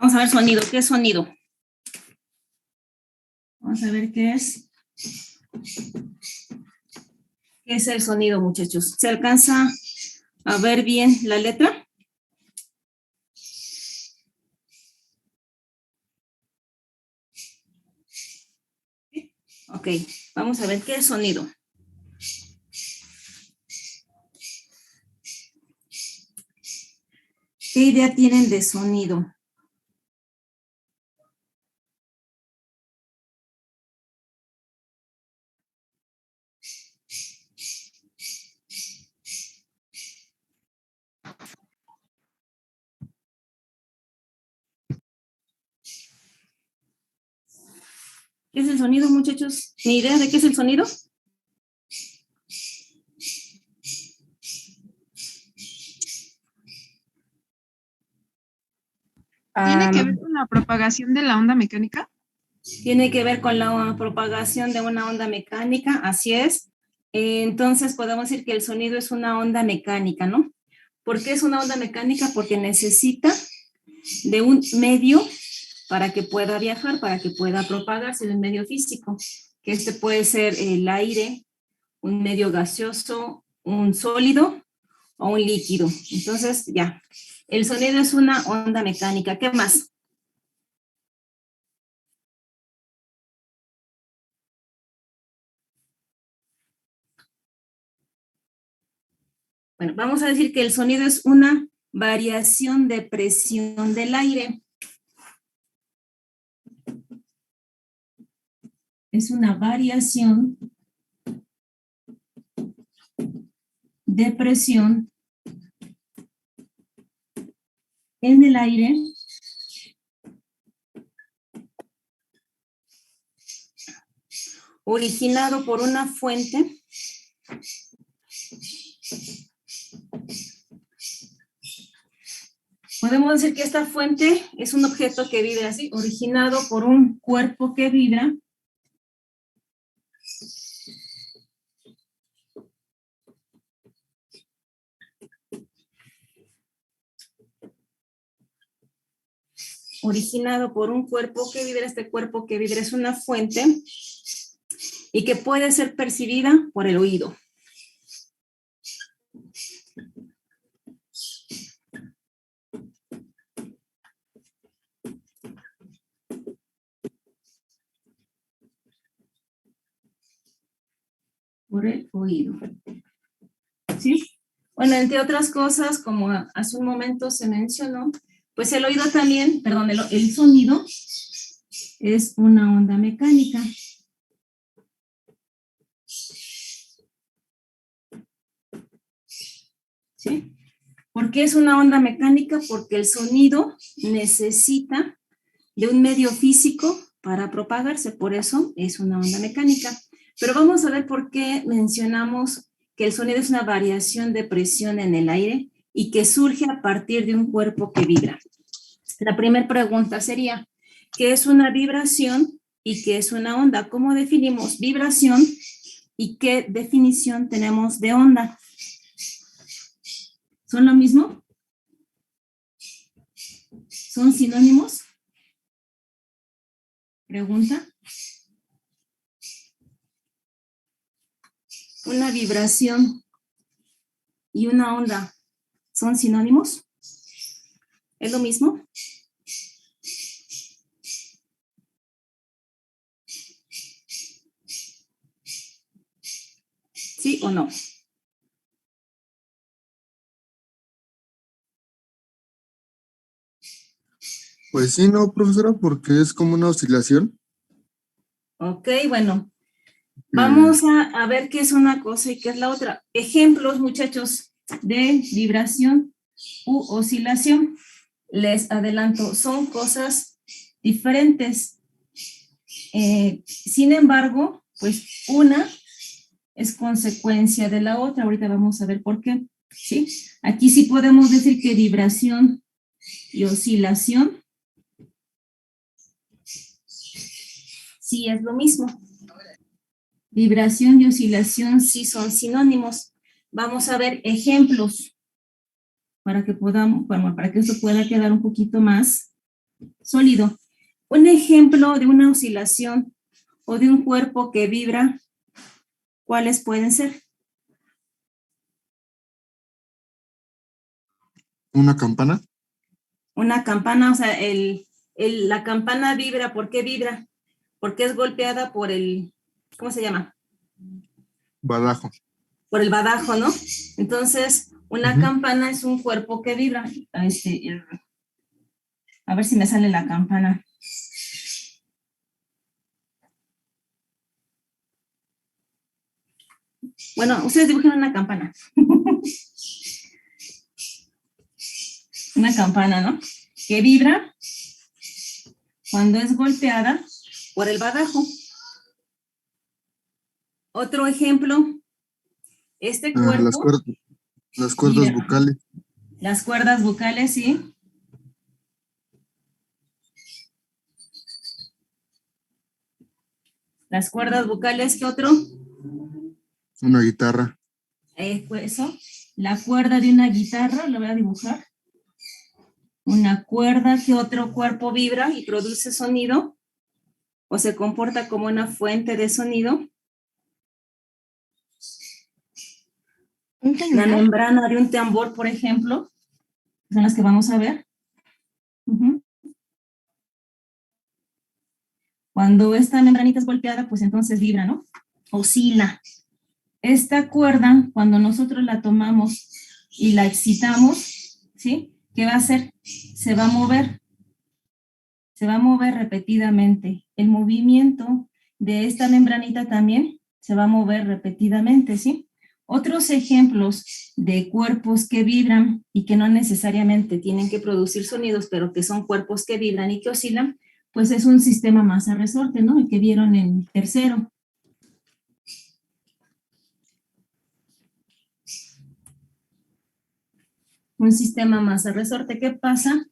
Vamos a ver sonido. ¿Qué es sonido? Vamos a ver qué es. ¿Qué es el sonido, muchachos? ¿Se alcanza a ver bien la letra? Ok, vamos a ver qué es sonido. ¿Qué idea tienen de sonido? ¿Qué es el sonido, muchachos? ¿Ni idea de qué es el sonido? ¿Tiene que ver con la propagación de la onda mecánica? Tiene que ver con la propagación de una onda mecánica, así es. Entonces podemos decir que el sonido es una onda mecánica, ¿no? ¿Por qué es una onda mecánica? Porque necesita de un medio para que pueda viajar, para que pueda propagarse en el medio físico, que este puede ser el aire, un medio gaseoso, un sólido o un líquido. Entonces, ya, el sonido es una onda mecánica. ¿Qué más? Bueno, vamos a decir que el sonido es una variación de presión del aire. Es una variación de presión en el aire originado por una fuente Podemos decir que esta fuente es un objeto que vibra así, originado por un cuerpo que vibra. Originado por un cuerpo que vibra. Este cuerpo que vibra es una fuente y que puede ser percibida por el oído. Por el oído. ¿Sí? Bueno, entre otras cosas, como hace un momento se mencionó, pues el oído también, perdón, el sonido es una onda mecánica. ¿Sí? ¿Por qué es una onda mecánica? Porque el sonido necesita de un medio físico para propagarse, por eso es una onda mecánica. Pero vamos a ver por qué mencionamos que el sonido es una variación de presión en el aire y que surge a partir de un cuerpo que vibra. La primera pregunta sería, ¿qué es una vibración y qué es una onda? ¿Cómo definimos vibración y qué definición tenemos de onda? ¿Son lo mismo? ¿Son sinónimos? Pregunta. Una vibración y una onda, ¿son sinónimos? ¿Es lo mismo? ¿Sí o no? Pues sí, no, profesora, porque es como una oscilación. Ok, bueno. Vamos a ver qué es una cosa y qué es la otra. Ejemplos, muchachos, de vibración u oscilación. Les adelanto, son cosas diferentes. Sin embargo, pues una es consecuencia de la otra. Ahorita vamos a ver por qué. ¿Sí? Aquí sí podemos decir que vibración y oscilación sí es lo mismo. Vibración y oscilación sí son sinónimos. Vamos a ver ejemplos para que podamos, bueno, para que esto pueda quedar un poquito más Sólido. Un ejemplo de una oscilación o de un cuerpo que vibra, ¿cuáles pueden ser? ¿Una campana? Una campana, o sea, la campana vibra, ¿por qué vibra? Porque es golpeada por el, ¿cómo se llama? Badajo. Por el badajo, ¿no? Entonces, una Ujú. campana es un cuerpo que vibra. A ver si me sale la campana. Bueno, ustedes dibujen una campana. Una campana, ¿no? Que vibra cuando es golpeada por el badajo. Otro ejemplo, este Las cuerpo cuerdas, las cuerdas vibra. vocales. Las cuerdas vocales, sí. Las cuerdas vocales, ¿qué otro? Una guitarra. Eso. La cuerda de una guitarra, lo voy a dibujar. Una cuerda, ¿qué otro cuerpo vibra y produce sonido? O se comporta como una fuente de sonido. ¿Un La cañonar? membrana de un tambor, por ejemplo, son las que vamos a ver. Uh-huh. Cuando esta membranita es golpeada, pues entonces vibra, ¿no? Oscila. Esta cuerda, cuando nosotros la tomamos y la excitamos, ¿sí? ¿Qué va a hacer? Se va a mover. Se va a mover repetidamente. El movimiento de esta membranita también se va a mover repetidamente, ¿sí? Otros ejemplos de cuerpos que vibran y que no necesariamente tienen que producir sonidos, pero que son cuerpos que vibran y que oscilan, pues es un sistema masa-resorte, ¿no? El que vieron en tercero. Un sistema masa-resorte. ¿Qué pasa?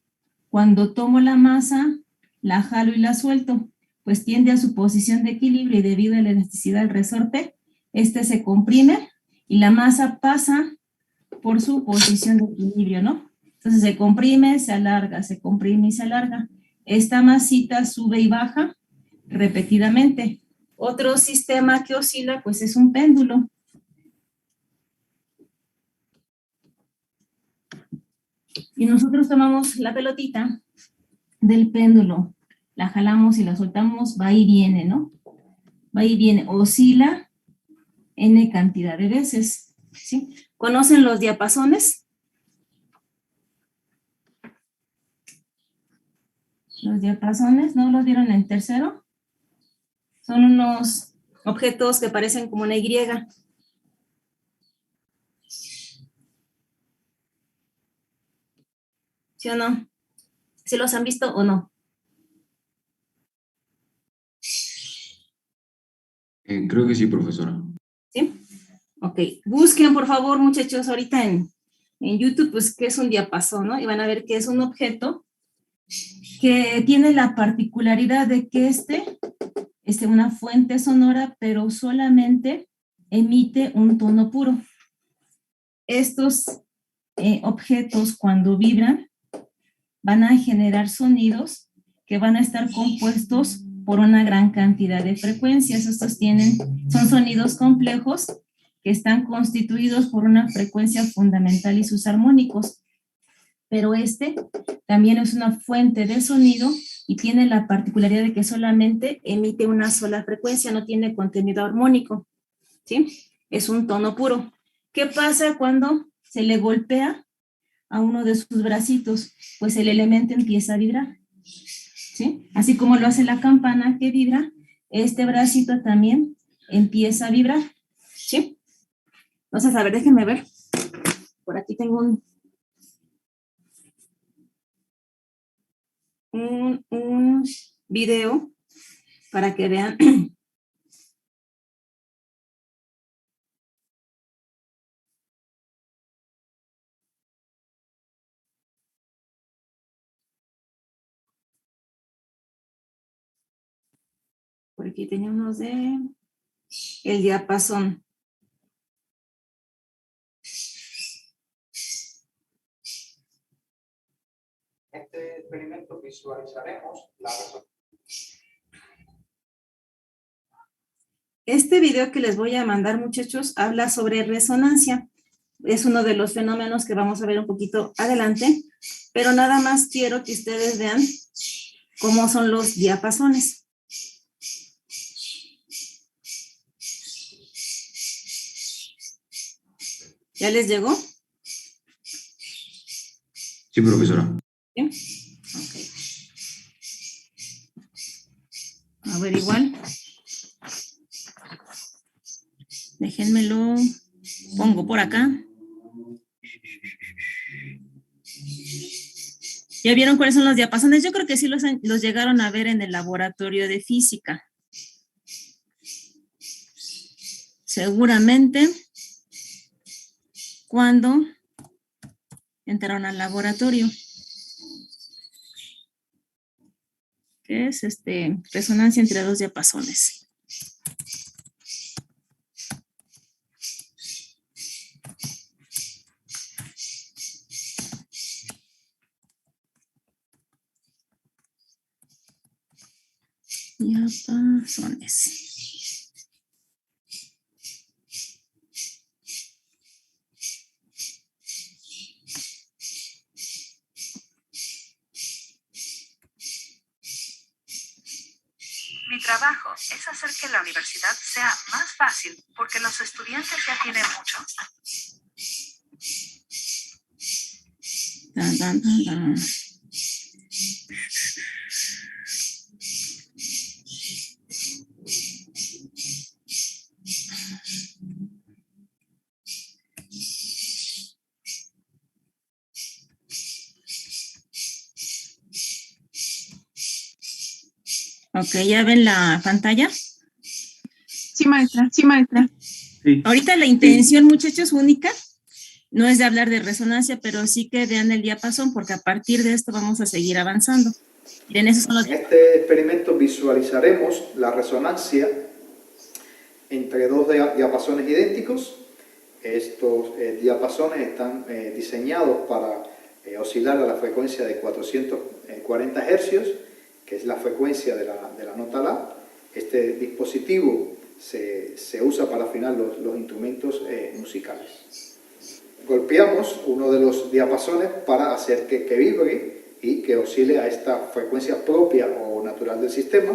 Cuando tomo la masa, la jalo y la suelto, pues tiende a su posición de equilibrio y debido a la elasticidad del resorte, este se comprime y la masa pasa por su posición de equilibrio, ¿no? Entonces se comprime, se alarga, se comprime y se alarga. Esta masita sube y baja repetidamente. Otro sistema que oscila, pues es un péndulo. Y nosotros tomamos la pelotita del péndulo, la jalamos y la soltamos, va y viene, ¿no? Va y viene, oscila n cantidad de veces, ¿sí? ¿Conocen los diapasones? Los diapasones, ¿no los vieron en tercero? Son unos objetos que parecen como una Y. ¿Sí o no? ¿Sí los han visto o no? Creo que sí, profesora. ¿Sí? Ok. Busquen, por favor, muchachos, ahorita en YouTube, pues, qué es un diapasón, ¿no? Y van a ver que es un objeto que tiene la particularidad de que una fuente sonora, pero solamente emite un tono puro. Estos objetos, cuando vibran, van a generar sonidos que van a estar compuestos por una gran cantidad de frecuencias. Son sonidos complejos que están constituidos por una frecuencia fundamental y sus armónicos. Pero también es una fuente de sonido y tiene la particularidad de que solamente emite una sola frecuencia, no tiene contenido armónico, ¿sí? Es un tono puro. ¿Qué pasa cuando se le golpea a uno de sus bracitos? Pues el elemento empieza a vibrar, ¿sí? Así como lo hace la campana que vibra, este bracito también empieza a vibrar, ¿sí? Entonces, a ver, déjenme ver. Por aquí tengo un video para que vean. Por aquí tenía unos de el diapasón. Este experimento visualizaremos la resonancia. Este video que les voy a mandar, muchachos, habla sobre resonancia. Es uno de los fenómenos que vamos a ver un poquito adelante, pero nada más quiero que ustedes vean cómo son los diapasones. ¿Ya les llegó? Sí, profesora. ¿Sí? Ok. A ver, igual. Déjenmelo. Pongo por acá. ¿Ya vieron cuáles son los diapasones? Yo creo que sí los llegaron a ver en el laboratorio de física. Seguramente cuando entraron al laboratorio. ¿Qué es resonancia entre dos diapasones? Diapasones. Mi trabajo es hacer que la universidad sea más fácil porque los estudiantes ya tienen mucho. Tan, tan, tan, tan. Ok, ¿ya ven la pantalla? Sí, maestra, sí, maestra. Sí. Ahorita la intención, muchachos, única, no es de hablar de resonancia, pero sí que vean el diapasón, porque a partir de esto vamos a seguir avanzando. Miren, esos son los... En este experimento visualizaremos la resonancia entre dos diapasones idénticos. Estos diapasones están diseñados para oscilar a la frecuencia de 440 Hz, que es la frecuencia de la nota La. Este dispositivo se usa para afinar los instrumentos musicales. Golpeamos uno de los diapasones para hacer que vibre y que oscile a esta frecuencia propia o natural del sistema.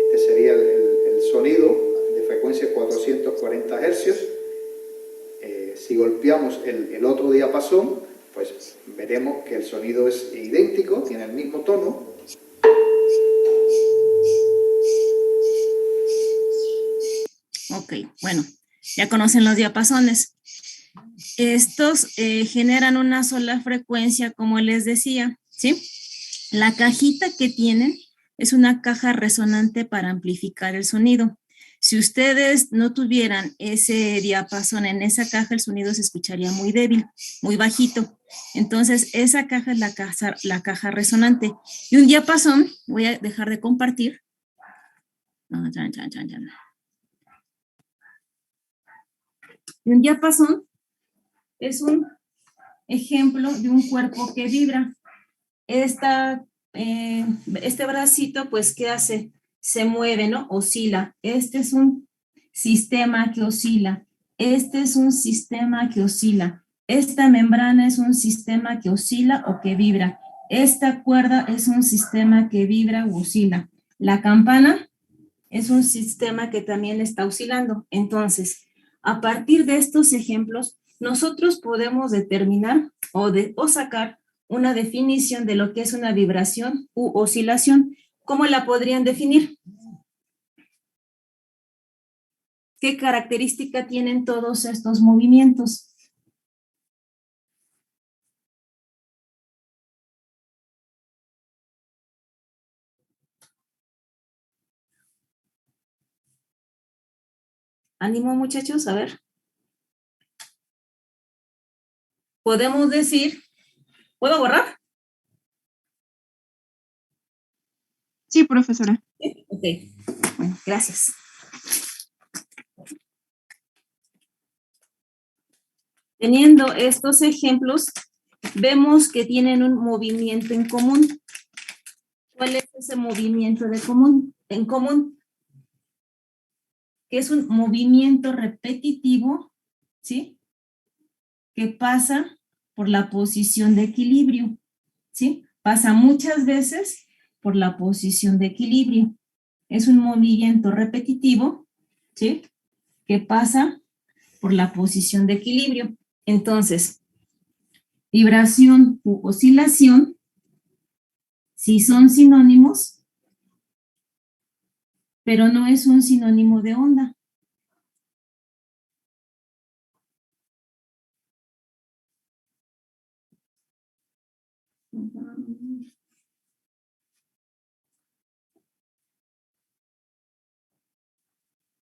Este sería el sonido de frecuencia 440 Hz. Si golpeamos el otro diapasón, pues veremos que el sonido es idéntico, tiene el mismo tono. Ok, bueno, ya conocen los diapasones. Estos generan una sola frecuencia, como les decía, ¿sí? La cajita que tienen es una caja resonante para amplificar el sonido. Si ustedes no tuvieran ese diapasón en esa caja, el sonido se escucharía muy débil, muy bajito. Entonces, esa caja es la caja resonante. Y un diapasón, voy a dejar de compartir. Y un diapasón es un ejemplo de un cuerpo que vibra. Este bracito, pues, ¿qué hace? Se mueve, ¿no? Oscila. Este es un sistema que oscila. Este es un sistema que oscila. Esta membrana es un sistema que oscila o que vibra. Esta cuerda es un sistema que vibra o oscila. La campana es un sistema que también está oscilando. Entonces, a partir de estos ejemplos, nosotros podemos determinar o sacar una definición de lo que es una vibración u oscilación. ¿Cómo la podrían definir? ¿Qué característica tienen todos estos movimientos? Ánimo, muchachos, a ver. Podemos decir, ¿puedo borrar? Sí, profesora. Ok, bueno, gracias. Teniendo estos ejemplos, vemos que tienen un movimiento en común. ¿Cuál es ese movimiento en común? Que es un movimiento repetitivo, ¿sí? Que pasa por la posición de equilibrio, ¿sí? Pasa muchas veces por la posición de equilibrio. Es un movimiento repetitivo, ¿sí? Que pasa por la posición de equilibrio. Entonces, vibración u oscilación, sí son sinónimos, pero no es un sinónimo de onda.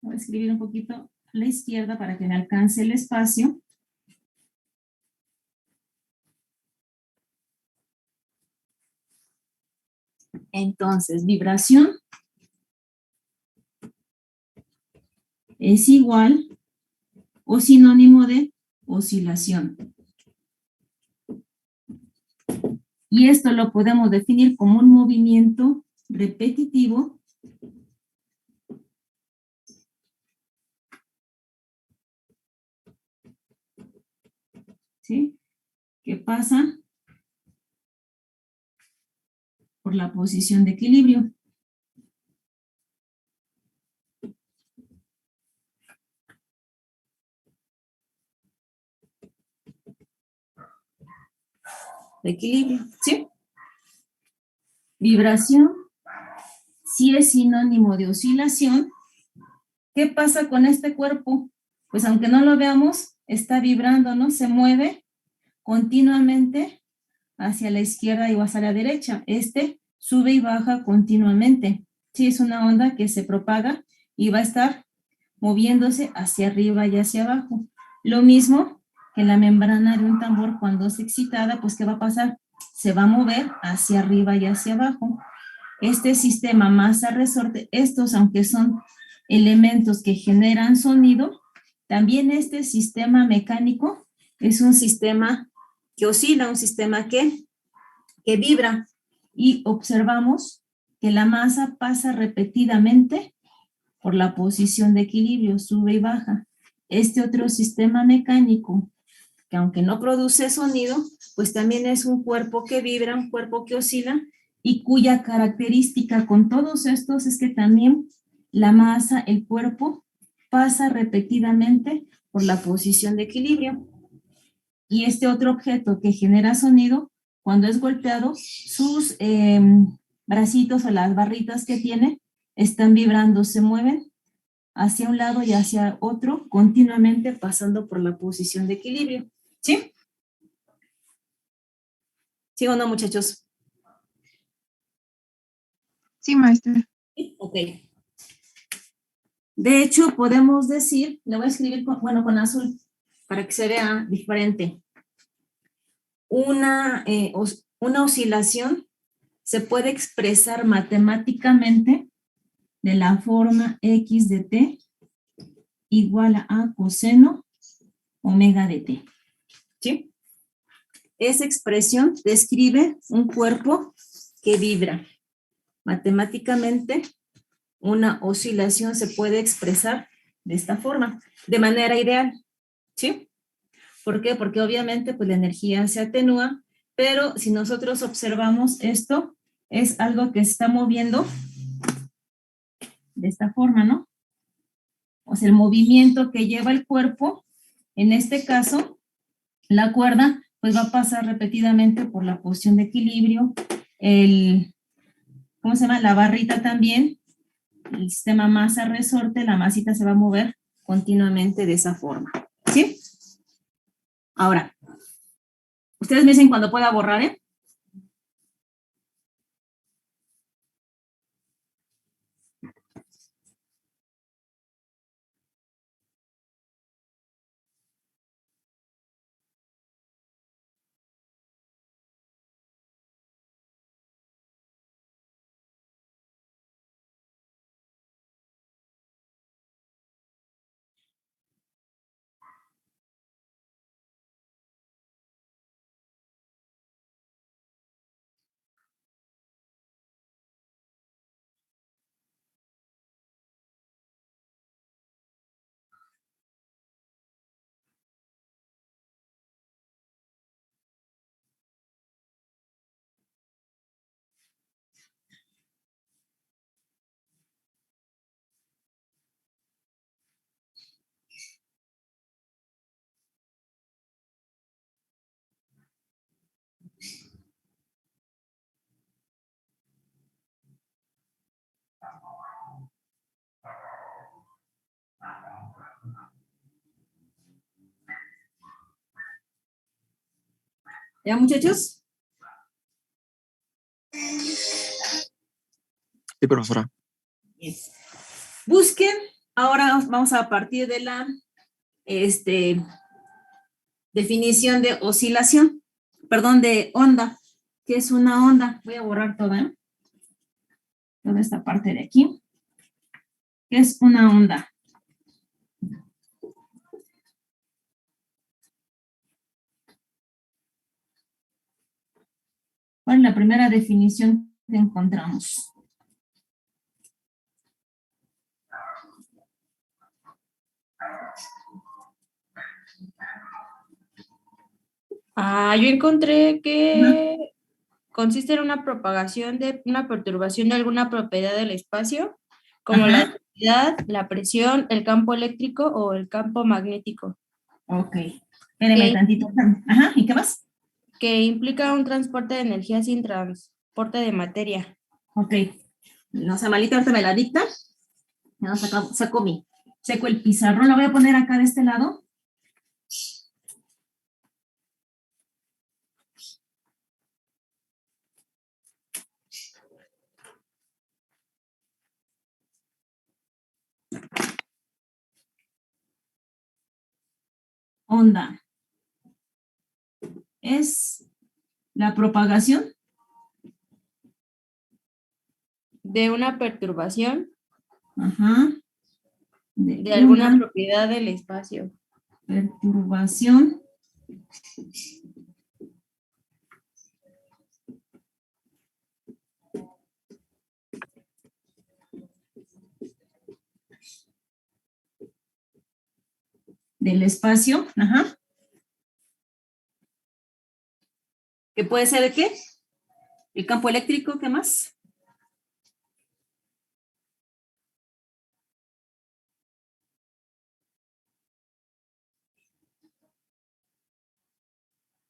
Voy a escribir un poquito a la izquierda para que me alcance el espacio. Entonces, vibración es igual o sinónimo de oscilación. Y esto lo podemos definir como un movimiento repetitivo ¿sí? Que pasa por la posición de equilibrio. De equilibrio, ¿sí? Vibración, si es sinónimo de oscilación. ¿Qué pasa con este cuerpo? Pues aunque no lo veamos, está vibrando, ¿no? Se mueve continuamente hacia la izquierda y hacia la derecha. Este sube y baja continuamente. Sí, es una onda que se propaga y va a estar moviéndose hacia arriba y hacia abajo. Lo mismo que la membrana de un tambor cuando es excitada, pues ¿qué va a pasar? Se va a mover hacia arriba y hacia abajo. Este sistema masa-resorte, estos aunque son elementos que generan sonido, también este sistema mecánico es un sistema que oscila, un sistema que vibra, y observamos que la masa pasa repetidamente por la posición de equilibrio, sube y baja. Este otro sistema mecánico, que aunque no produce sonido, pues también es un cuerpo que vibra, un cuerpo que oscila, y cuya característica con todos estos es que también la masa, el cuerpo, pasa repetidamente por la posición de equilibrio. Y este otro objeto que genera sonido, cuando es golpeado, sus bracitos o las barritas que tiene están vibrando, se mueven hacia un lado y hacia otro, continuamente pasando por la posición de equilibrio. ¿Sí? ¿Sí o no, muchachos? Sí, maestra. Ok. De hecho, podemos decir, le voy a escribir con azul para que se vea diferente. Una oscilación se puede expresar matemáticamente de la forma x de t igual a coseno omega de t. ¿Sí? Esa expresión describe un cuerpo que vibra. Matemáticamente, una oscilación se puede expresar de esta forma, de manera ideal. ¿Sí? ¿Por qué? Porque obviamente pues la energía se atenúa, pero si nosotros observamos esto, es algo que se está moviendo de esta forma, ¿no? O sea, el movimiento que lleva el cuerpo, en este caso, la cuerda, pues va a pasar repetidamente por la posición de equilibrio, ¿cómo se llama? La barrita también, el sistema masa-resorte, la masita se va a mover continuamente de esa forma, ¿sí? Ahora, ustedes me dicen cuando pueda borrar, ¿eh? ¿Ya, muchachos? Sí, profesora. Bien. Busquen, ahora vamos a partir de la definición de oscilación, perdón, de onda. ¿Qué es una onda? Voy a borrar toda esta parte de aquí. ¿Qué es una onda? ¿Cuál es la primera definición que encontramos? Yo encontré que consiste en una propagación de una perturbación de alguna propiedad del espacio, como Ajá. la densidad, la presión, el campo eléctrico o el campo magnético, Ok. Espéreme que, tantito. Ajá, ¿y qué más? que implica un transporte de energía sin transporte de materia. Ok. No, Samalita, ahorita me la dicta. Ya seco el pizarrón. Lo voy a poner acá de este lado. Onda es la propagación De una perturbación ajá, de alguna una propiedad del espacio. perturbación del espacio, ajá. ¿Qué puede ser de qué? El campo eléctrico, ¿qué más?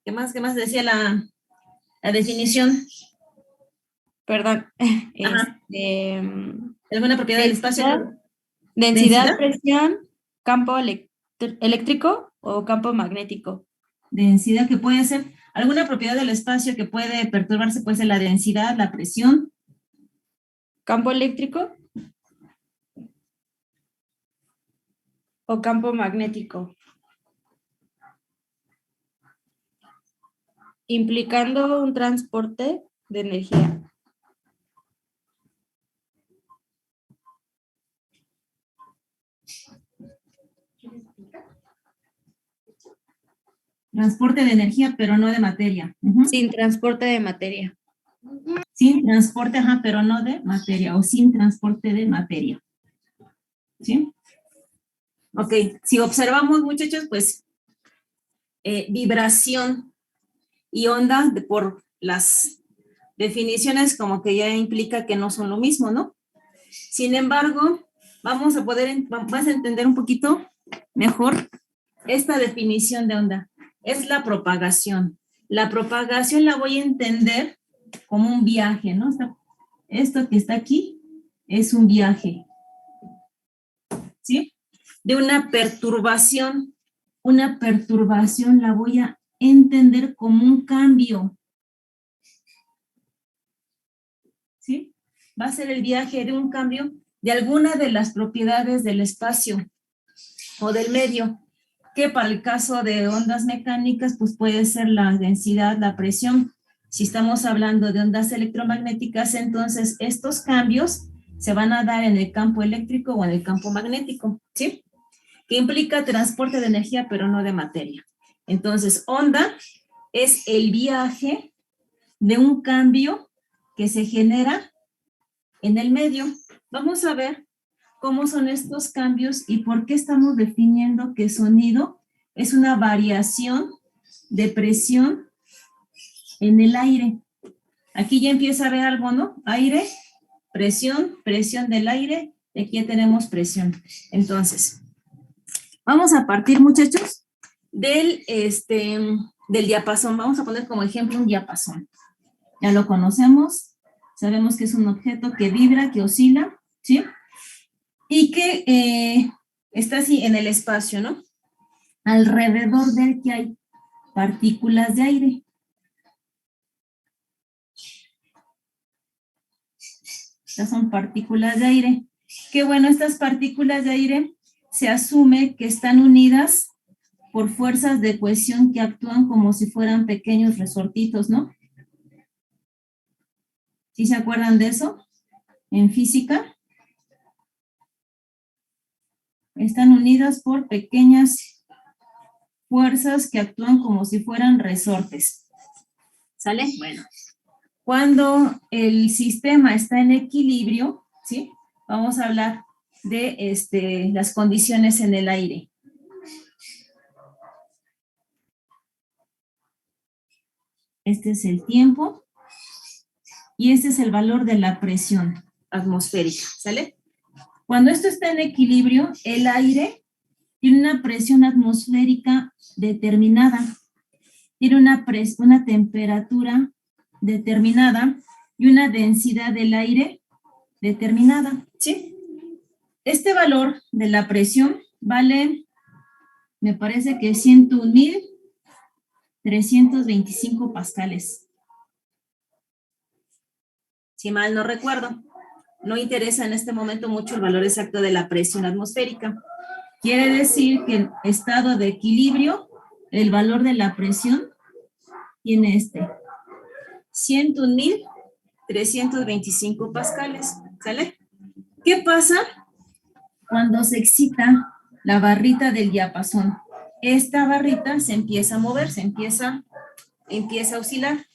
¿Qué más? ¿Qué más decía la definición? Perdón. Ajá. Este, ¿Alguna propiedad del espacio? densidad, ¿Densidad? presión, campo eléctrico o campo magnético. Densidad que puede ser alguna propiedad del espacio que puede perturbarse, puede ser la densidad, la presión. Campo eléctrico o campo magnético. Implicando un transporte de energía. Transporte de energía, pero no de materia. Ujú. Sin transporte de materia. Sin transporte, ajá, pero no de materia, o sin transporte de materia. ¿Sí? Ok, si observamos, muchachos, pues vibración y onda, por las definiciones, como que ya implica que no son lo mismo, ¿no? Sin embargo, vamos a entender un poquito mejor esta definición de onda. Es la propagación. La propagación la voy a entender como un viaje, ¿no? Esto que está aquí es un viaje, ¿sí? De una perturbación. Una perturbación la voy a entender como un cambio, ¿sí? Va a ser el viaje de un cambio de alguna de las propiedades del espacio o del medio, que para el caso de ondas mecánicas, pues puede ser la densidad, la presión. Si estamos hablando de ondas electromagnéticas, entonces estos cambios se van a dar en el campo eléctrico o en el campo magnético, ¿sí? Que implica transporte de energía, pero no de materia. Entonces, onda es el viaje de un cambio que se genera en el medio. Vamos a ver cómo son estos cambios y por qué estamos definiendo que sonido es una variación de presión en el aire. Aquí ya empieza a ver algo, ¿no? Aire, presión, presión del aire, y aquí ya tenemos presión. Entonces, vamos a partir, muchachos, del diapasón. Vamos a poner como ejemplo un diapasón. Ya lo conocemos, sabemos que es un objeto que vibra, que oscila, ¿sí? Y que está así en el espacio, ¿no? Alrededor del que hay partículas de aire. Estas son partículas de aire. Que bueno, estas partículas de aire se asume que están unidas por fuerzas de cohesión que actúan como si fueran pequeños resortitos, ¿no? ¿Sí se acuerdan de eso? En física. Están unidas por pequeñas fuerzas que actúan como si fueran resortes. ¿Sale? Bueno. Cuando el sistema está en equilibrio, ¿sí? Vamos a hablar de las condiciones en el aire. Este es el tiempo y este es el valor de la presión atmosférica, ¿sale? Cuando esto está en equilibrio, el aire tiene una presión atmosférica determinada, tiene una temperatura determinada y una densidad del aire determinada, ¿sí? Este valor de la presión vale, me parece que 101,325 pascales. Si mal no recuerdo. No interesa en este momento mucho el valor exacto de la presión atmosférica. Quiere decir que en estado de equilibrio, el valor de la presión tiene 101,325 pascales, ¿sale? ¿Qué pasa cuando se excita la barrita del diapasón? Esta barrita se empieza a mover, empieza a oscilar.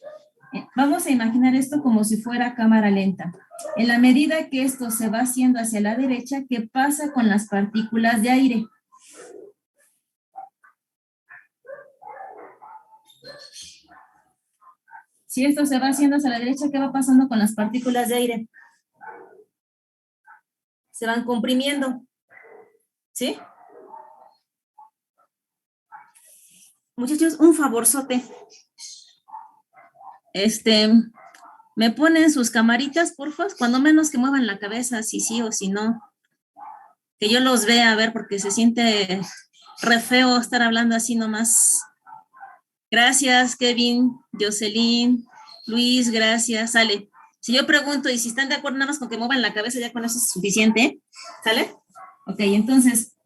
Vamos a imaginar esto como si fuera cámara lenta. En la medida que esto se va haciendo hacia la derecha, ¿qué pasa con las partículas de aire? Si esto se va haciendo hacia la derecha, ¿qué va pasando con las partículas de aire? Se van comprimiendo, ¿sí? Muchachos, un favorzote. ¿Me ponen sus camaritas, porfa? Cuando menos que muevan la cabeza, si sí o si no. Que yo los vea, a ver, porque se siente re feo estar hablando así nomás. Gracias, Kevin, Jocelyn, Luis, gracias, sale. Si yo pregunto y si están de acuerdo nada más con que muevan la cabeza, ya con eso es suficiente, ¿sale? Ok, entonces,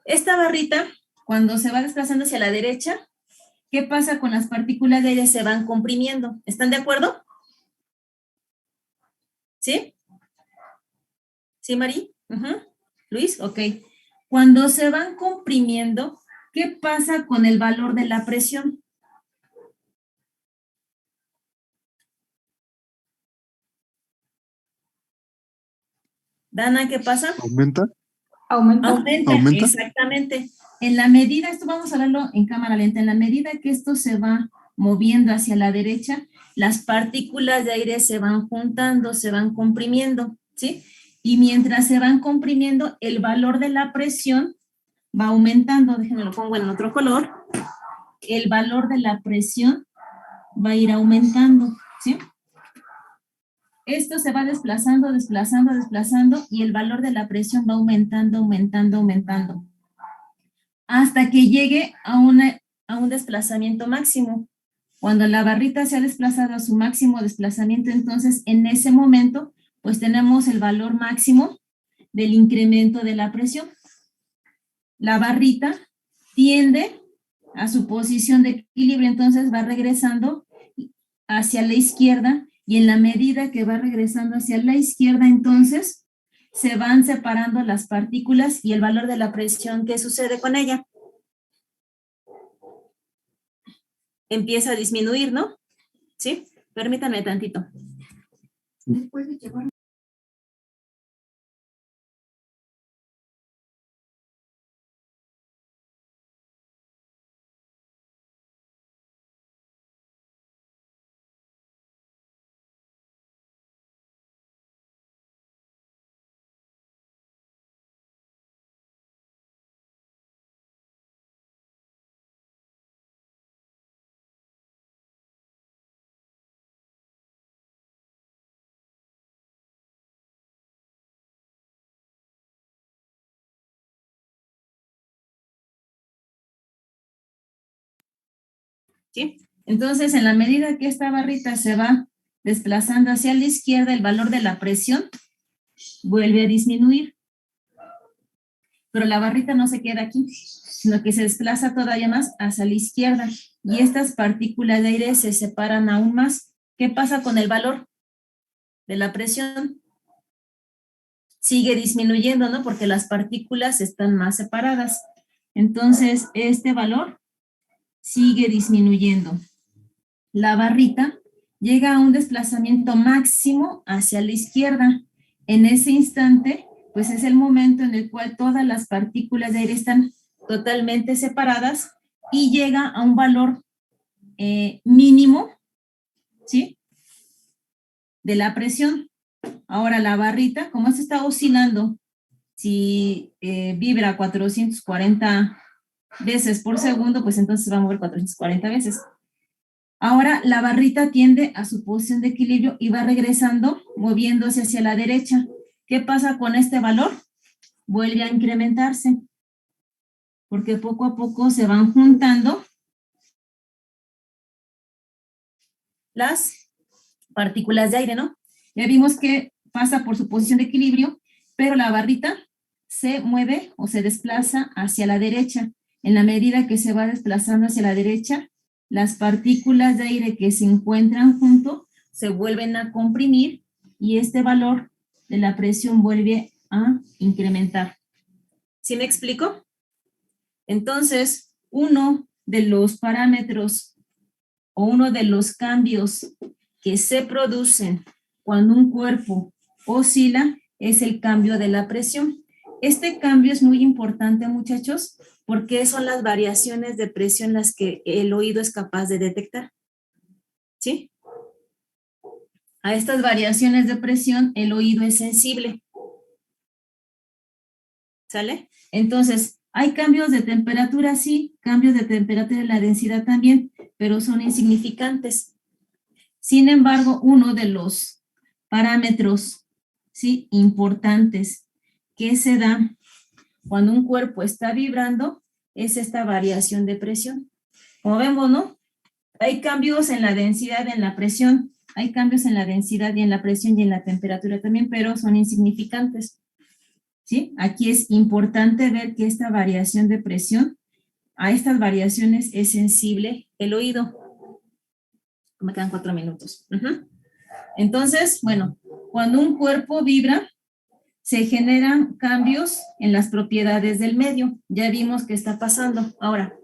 esta barrita, cuando se va desplazando hacia la derecha, ¿qué pasa con las partículas de aire? Se van comprimiendo. ¿Están de acuerdo? ¿Sí? ¿Sí, Mari? Luis, ok. Cuando se van comprimiendo, ¿qué pasa con el valor de la presión? Dana, ¿qué pasa? ¿Aumenta? Aumenta, ¿Aumenta? exactamente. En la medida, esto vamos a verlo en cámara lenta, en la medida que esto se va moviendo hacia la derecha, las partículas de aire se van juntando, se van comprimiendo, ¿sí? Y mientras se van comprimiendo, el valor de la presión va aumentando. Déjenme lo pongo en otro color. El valor de la presión va a ir aumentando, ¿sí? Esto se va desplazando, desplazando, desplazando y el valor de la presión va aumentando, aumentando, aumentando. Hasta que llegue a un desplazamiento máximo. Cuando la barrita se ha desplazado a su máximo desplazamiento, entonces en ese momento, pues tenemos el valor máximo del incremento de la presión. La barrita tiende a su posición de equilibrio, entonces va regresando hacia la izquierda y en la medida que va regresando hacia la izquierda, entonces se van separando las partículas y el valor de la presión, ¿qué sucede con ella? Empieza a disminuir, ¿no? ¿Sí? Permítanme tantito. ¿Sí? Entonces, en la medida que esta barrita se va desplazando hacia la izquierda, el valor de la presión vuelve a disminuir. Pero la barrita no se queda aquí, sino que se desplaza todavía más hacia la izquierda. Y estas partículas de aire se separan aún más. ¿Qué pasa con el valor de la presión? Sigue disminuyendo, ¿no? Porque las partículas están más separadas. Entonces, este valor sigue disminuyendo. La barrita llega a un desplazamiento máximo hacia la izquierda. En ese instante, pues es el momento en el cual todas las partículas de aire están totalmente separadas y llega a un valor mínimo, ¿sí? De la presión. Ahora la barrita, como se está oscilando, si vibra 440 veces por segundo, pues entonces va a mover 440 veces. Ahora la barrita tiende a su posición de equilibrio y va regresando, moviéndose hacia la derecha. ¿Qué pasa con este valor? Vuelve a incrementarse, porque poco a poco se van juntando las partículas de aire, ¿no? Ya vimos que pasa por su posición de equilibrio, pero la barrita se mueve o se desplaza hacia la derecha. En la medida que se va desplazando hacia la derecha, las partículas de aire que se encuentran juntos se vuelven a comprimir y este valor de la presión vuelve a incrementar. ¿Sí me explico? Entonces, uno de los parámetros o uno de los cambios que se producen cuando un cuerpo oscila es el cambio de la presión. Este cambio es muy importante, muchachos, porque son las variaciones de presión las que el oído es capaz de detectar. ¿Sí? A estas variaciones de presión el oído es sensible. ¿Sale? Entonces, hay cambios de temperatura, sí, cambios de temperatura en la densidad también, pero son insignificantes. Sin embargo, uno de los parámetros, ¿sí?, importantes que se da cuando un cuerpo está vibrando es esta variación de presión. Como vemos, ¿no? Hay cambios en la densidad, en la presión, hay cambios en la densidad y en la presión y en la temperatura también, pero son insignificantes. ¿Sí? Aquí es importante ver que esta variación de presión, a estas variaciones es sensible el oído. Me quedan 4 minutos. Entonces, bueno, cuando un cuerpo vibra, se generan cambios en las propiedades del medio. Ya vimos qué está pasando. Ahora,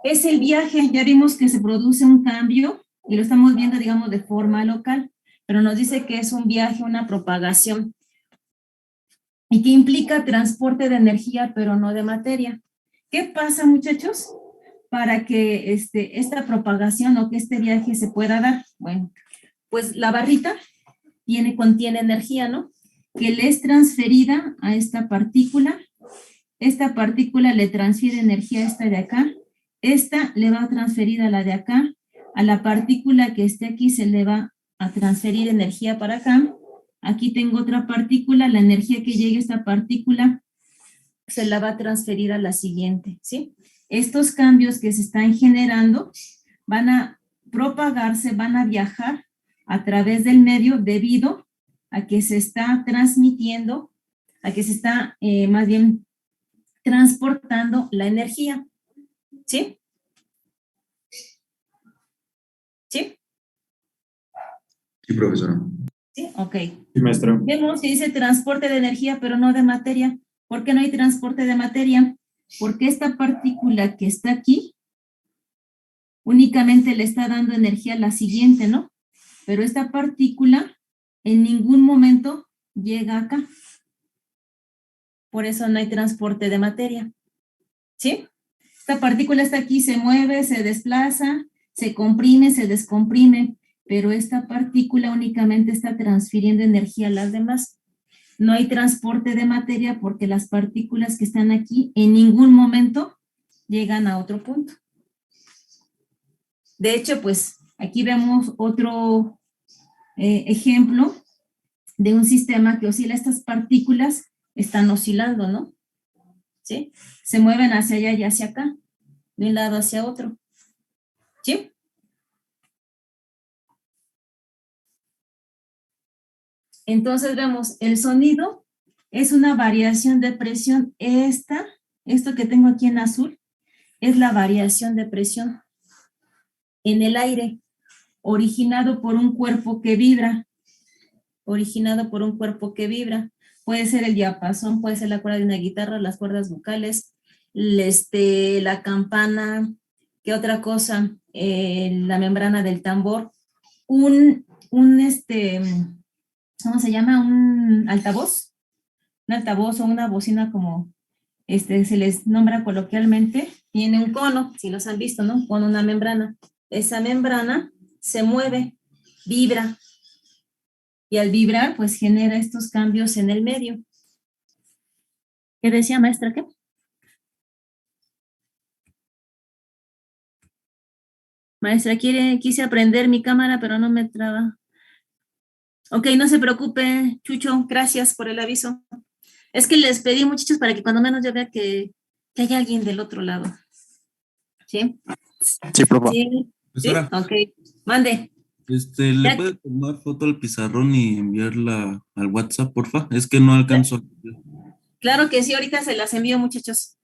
es el viaje. Ya vimos que se produce un cambio y lo estamos viendo, digamos, de forma local, pero nos dice que es un viaje, una propagación, y que implica transporte de energía, pero no de materia. ¿Qué pasa, muchachos, para que esta propagación o que este viaje se pueda dar? Bueno, pues la barrita contiene energía, ¿no? Que le es transferida a esta partícula le transfiere energía a esta de acá, esta le va a transferir a la de acá, a la partícula que esté aquí se le va a transferir energía para acá. Aquí tengo otra partícula, la energía que llegue a esta partícula se la va a transferir a la siguiente, ¿sí? Estos cambios que se están generando van a propagarse, van a viajar a través del medio debido a que se está transmitiendo, a que se está más bien transportando la energía, ¿sí? ¿Sí? Sí, profesora. ¿Sí? Ok. Sí, maestro. Vemos que dice transporte de energía, pero no de materia. ¿Por qué no hay transporte de materia? Porque esta partícula que está aquí únicamente le está dando energía a la siguiente, ¿no? Pero esta partícula en ningún momento llega acá. Por eso no hay transporte de materia. ¿Sí? Esta partícula está aquí, se mueve, se desplaza, se comprime, se descomprime, pero esta partícula únicamente está transfiriendo energía a las demás. No hay transporte de materia porque las partículas que están aquí en ningún momento llegan a otro punto. De hecho, pues aquí vemos otro ejemplo de un sistema que oscila. Estas partículas están oscilando, ¿no? ¿Sí? Se mueven hacia allá y hacia acá, de un lado hacia otro. ¿Sí? Entonces vemos, el sonido es una variación de presión. Esto que tengo aquí en azul, es la variación de presión en el aire, originado por un cuerpo que vibra. Puede ser el diapasón, puede ser la cuerda de una guitarra, las cuerdas vocales, la campana, ¿qué otra cosa? La membrana del tambor, ¿cómo se llama? Un altavoz o una bocina como se les nombra coloquialmente, tiene un cono, si los han visto, ¿no? Con una membrana. Esa membrana se mueve, vibra, y al vibrar, pues genera estos cambios en el medio. ¿Qué decía, maestra? ¿Qué? Maestra, quise aprender mi cámara, pero no me traba. Ok, no se preocupe, Chucho, gracias por el aviso. Es que les pedí, muchachos, para que cuando menos yo vea que hay alguien del otro lado. ¿Sí? Sí, profe. Sí. Profesora, Ok, mande. ¿le Ya- puede tomar foto al pizarrón y enviarla al WhatsApp, porfa? Es que no alcanzo. Claro que sí, ahorita se las envío, muchachos.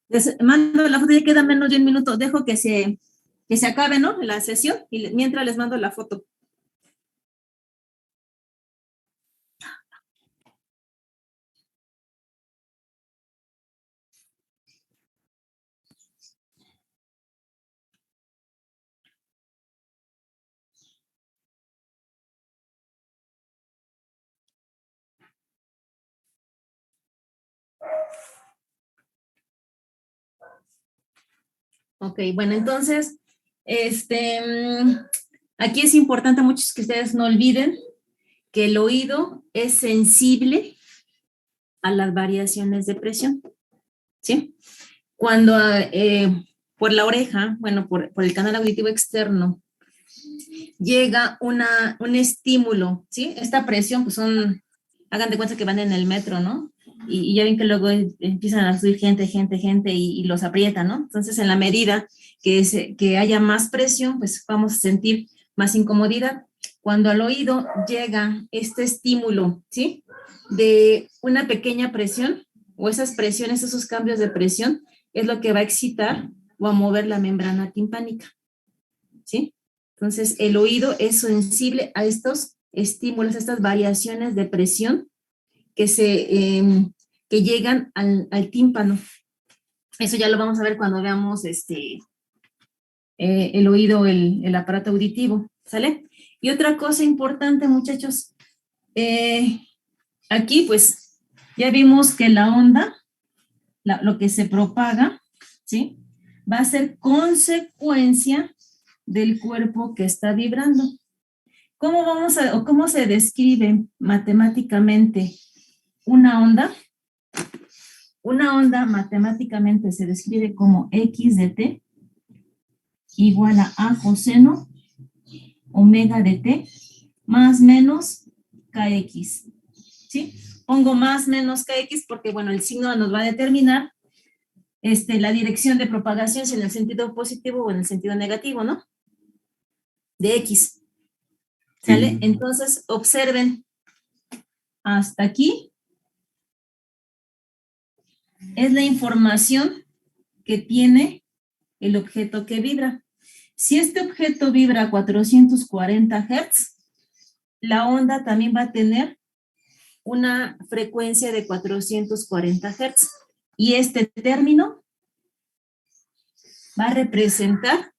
Les mando la foto, ya queda menos de un minuto. Dejo que se acabe, ¿no? La sesión y mientras les mando la foto. Ok, bueno, entonces, aquí es importante muchos que ustedes no olviden que el oído es sensible a las variaciones de presión, ¿sí? Cuando por la oreja, bueno, por el canal auditivo externo, llega un estímulo, ¿sí? Esta presión, pues hagan de cuenta que van en el metro, ¿no? Y ya ven que luego empiezan a subir gente y los aprietan, ¿no? Entonces, en la medida que haya más presión, pues vamos a sentir más incomodidad. Cuando al oído llega este estímulo, ¿sí? De una pequeña presión, o esas presiones, esos cambios de presión, es lo que va a excitar o a mover la membrana timpánica, ¿sí? Entonces, el oído es sensible a estos estímulos, a estas variaciones de presión que llegan al tímpano. Eso ya lo vamos a ver cuando veamos el oído, el aparato auditivo, ¿sale? Y otra cosa importante, muchachos, aquí pues ya vimos que la onda, lo que se propaga, ¿sí? Va a ser consecuencia del cuerpo que está vibrando. ¿Cómo se describe matemáticamente una onda? Una onda matemáticamente se describe como x de t igual a coseno omega de t más menos kx, ¿sí? Pongo más menos kx porque, bueno, el signo nos va a determinar la dirección de propagación, si en el sentido positivo o en el sentido negativo, ¿no? De x. ¿Sale? Sí. Entonces, observen, hasta aquí es la información que tiene el objeto que vibra. Si este objeto vibra a 440 Hz, la onda también va a tener una frecuencia de 440 Hz. Y este término va a representar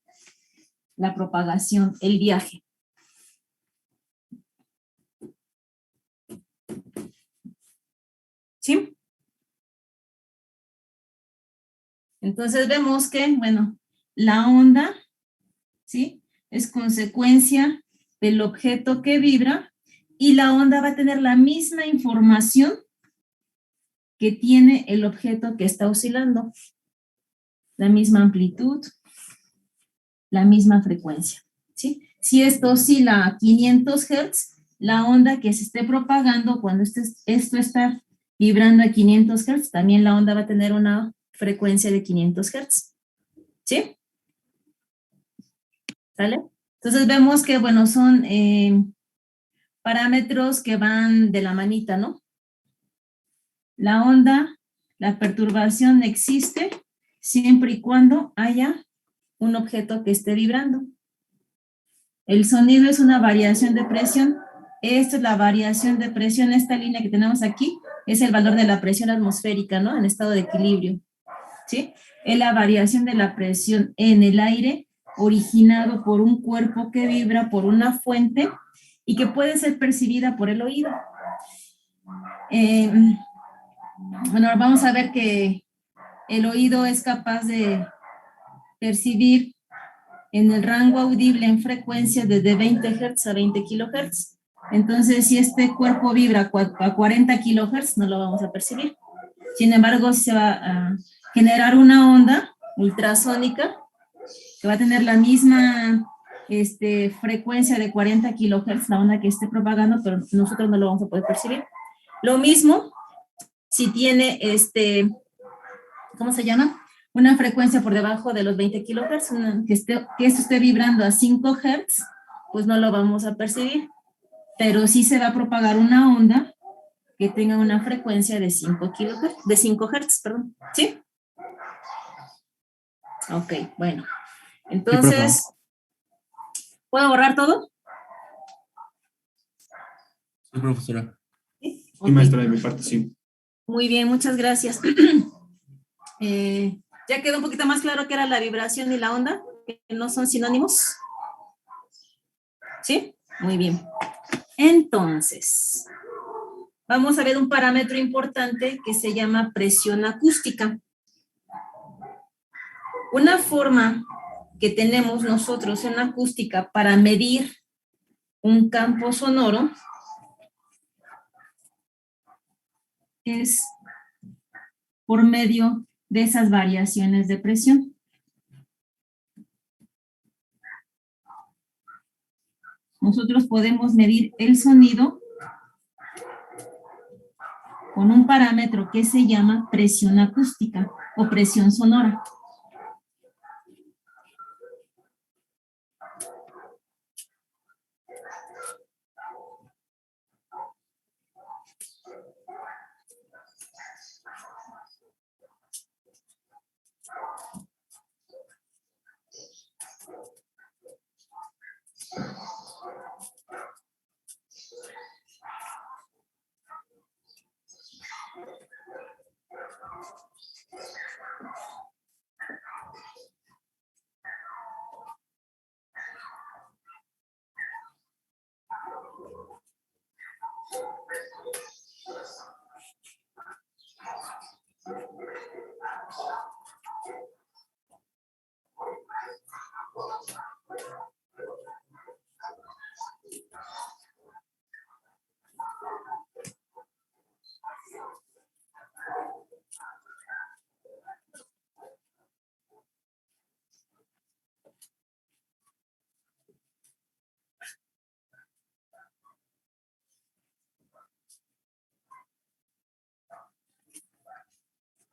la propagación, el viaje. ¿Sí? Entonces vemos que, bueno, la onda, ¿sí? Es consecuencia del objeto que vibra y la onda va a tener la misma información que tiene el objeto que está oscilando. La misma amplitud, la misma frecuencia, ¿sí? Si esto oscila a 500 Hz, la onda que se esté propagando cuando esto está vibrando a 500 Hz, también la onda va a tener una frecuencia de 500 Hz, ¿sí? ¿Sale? Entonces vemos que, bueno, son parámetros que van de la manita, ¿no? La onda, la perturbación existe siempre y cuando haya un objeto que esté vibrando. El sonido es una variación de presión. Esta es la variación de presión, esta línea que tenemos aquí es el valor de la presión atmosférica, ¿no? En estado de equilibrio, ¿sí? Es la variación de la presión en el aire originado por un cuerpo que vibra por una fuente y que puede ser percibida por el oído. Bueno, vamos a ver que el oído es capaz de percibir en el rango audible en frecuencia desde 20 Hz a 20 kHz. Entonces, si este cuerpo vibra a 40 kHz, no lo vamos a percibir. Sin embargo, se va a generar una onda ultrasónica que va a tener la misma frecuencia de 40 kHz, la onda que esté propagando, pero nosotros no lo vamos a poder percibir. Lo mismo si tiene, ¿cómo se llama? Una frecuencia por debajo de los 20 kHz, que esto esté vibrando a 5 Hz, pues no lo vamos a percibir. Pero sí se va a propagar una onda que tenga una frecuencia de 5 Hz, perdón. ¿Sí? Ok, bueno. Entonces, ¿puedo borrar todo? Sí, profesora. Sí, Sí, maestra, de mi parte, sí. Muy bien, muchas gracias. ¿Ya quedó un poquito más claro qué era la vibración y la onda? ¿Que no son sinónimos? ¿Sí? Muy bien. Entonces, vamos a ver un parámetro importante que se llama presión acústica. Una forma que tenemos nosotros en acústica para medir un campo sonoro es por medio de esas variaciones de presión. Nosotros podemos medir el sonido con un parámetro que se llama presión acústica o presión sonora.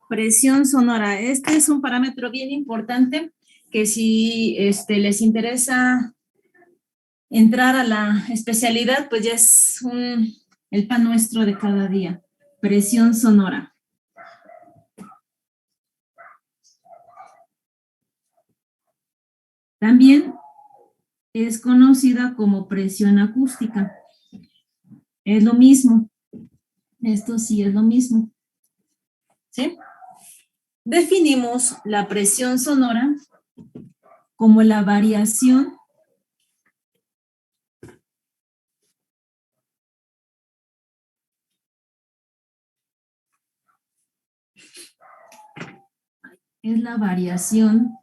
Presión sonora. Este es un parámetro bien importante que si les interesa entrar a la especialidad, pues ya es el pan nuestro de cada día. Presión sonora. También es conocida como presión acústica. Es lo mismo. Esto sí es lo mismo. ¿Sí? Definimos la presión sonora como la variación es la variación,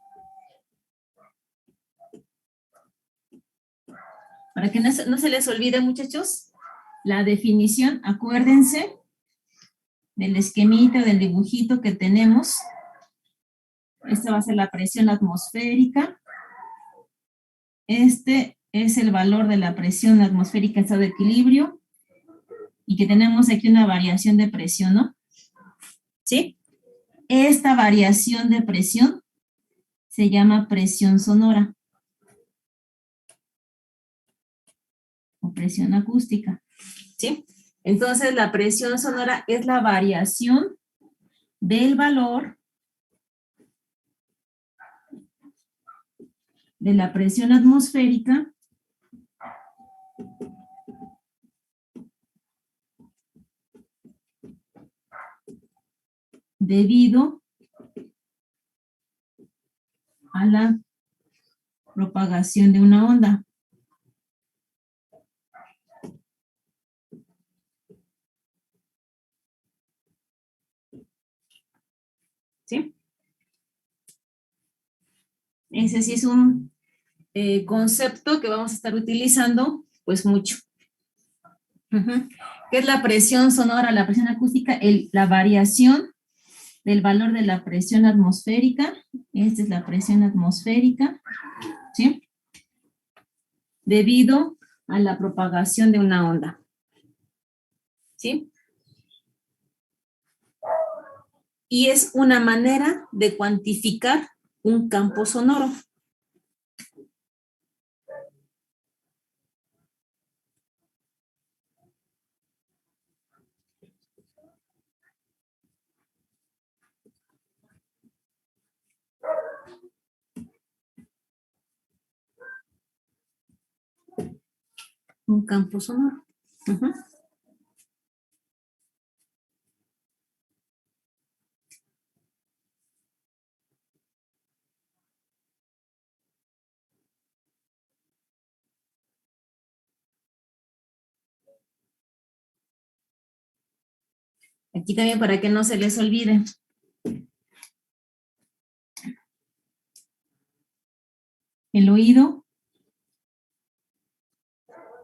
para que no se les olvide, muchachos, la definición, acuérdense del esquemita, del dibujito que tenemos. Esta va a ser la presión atmosférica. Este es el valor de la presión atmosférica en estado de equilibrio y que tenemos aquí una variación de presión, ¿no? ¿Sí? Esta variación de presión se llama presión sonora. ¿Ok? o presión acústica, ¿sí? Entonces, la presión sonora es la variación del valor de la presión atmosférica debido a la propagación de una onda. ¿Sí? Ese sí es un concepto que vamos a estar utilizando pues mucho. ¿Qué es la presión sonora? La presión acústica, la variación del valor de la presión atmosférica. Esta es la presión atmosférica, ¿sí? Debido a la propagación de una onda, ¿sí? Y es una manera de cuantificar un campo sonoro. Un campo sonoro. Aquí también para que no se les olvide. El oído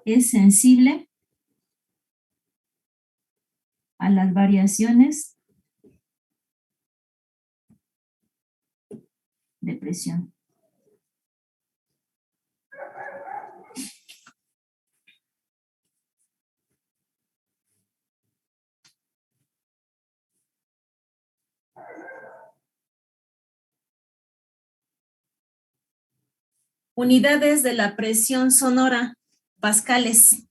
es sensible a las variaciones de presión. Unidades de la presión sonora, pascales.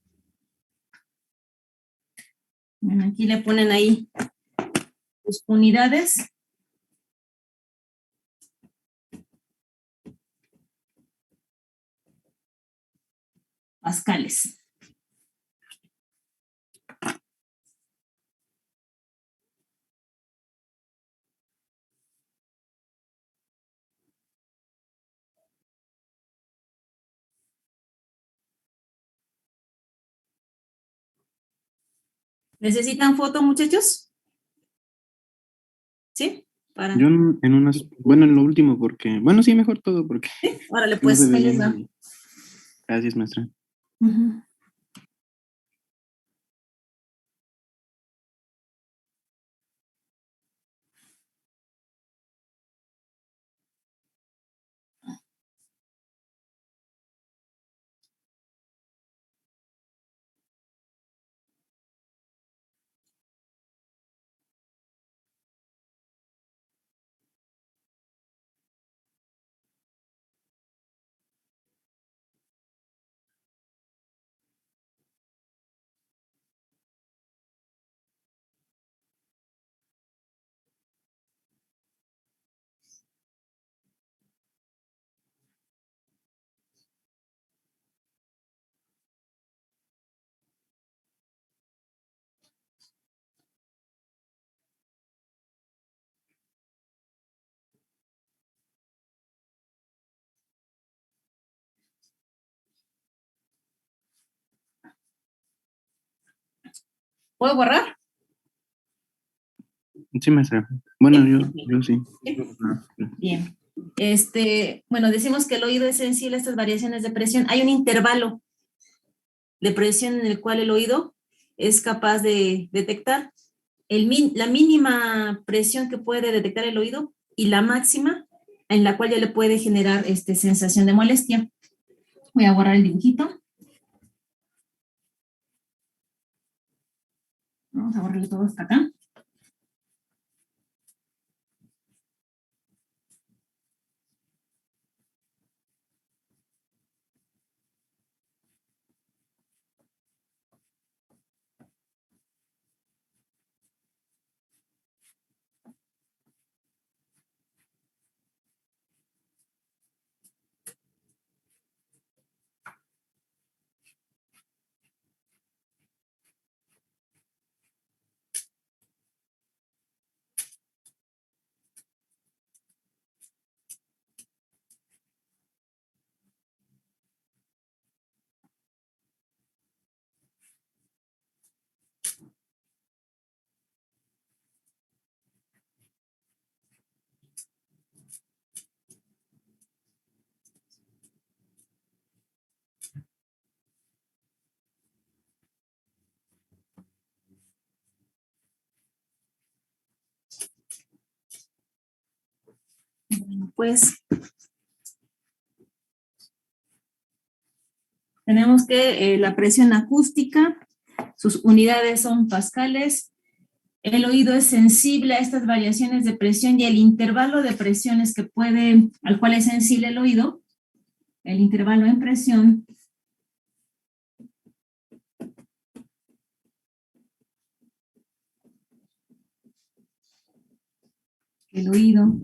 Bueno, aquí le ponen ahí sus unidades. Pascales. ¿Necesitan foto, muchachos? ¿Sí? Para. Yo en unas, bueno, en lo último, porque, bueno, sí, mejor todo, porque Órale, no pues, se ahí veía. les va. Gracias, maestra. ¿Puedo borrar? Sí, maestra. Bueno, yo sí. Bien. Bueno, decimos que el oído es sensible a estas variaciones de presión. Hay un intervalo de presión en el cual el oído es capaz de detectar la mínima presión que puede detectar el oído y la máxima en la cual ya le puede generar sensación de molestia. Voy a borrar el dibujito. Vamos a borrarlo todo hasta acá. Pues tenemos que la presión acústica, sus unidades son pascales. El oído es sensible a estas variaciones de presión y el intervalo de presiones al cual es sensible el oído, el intervalo en presión, el oído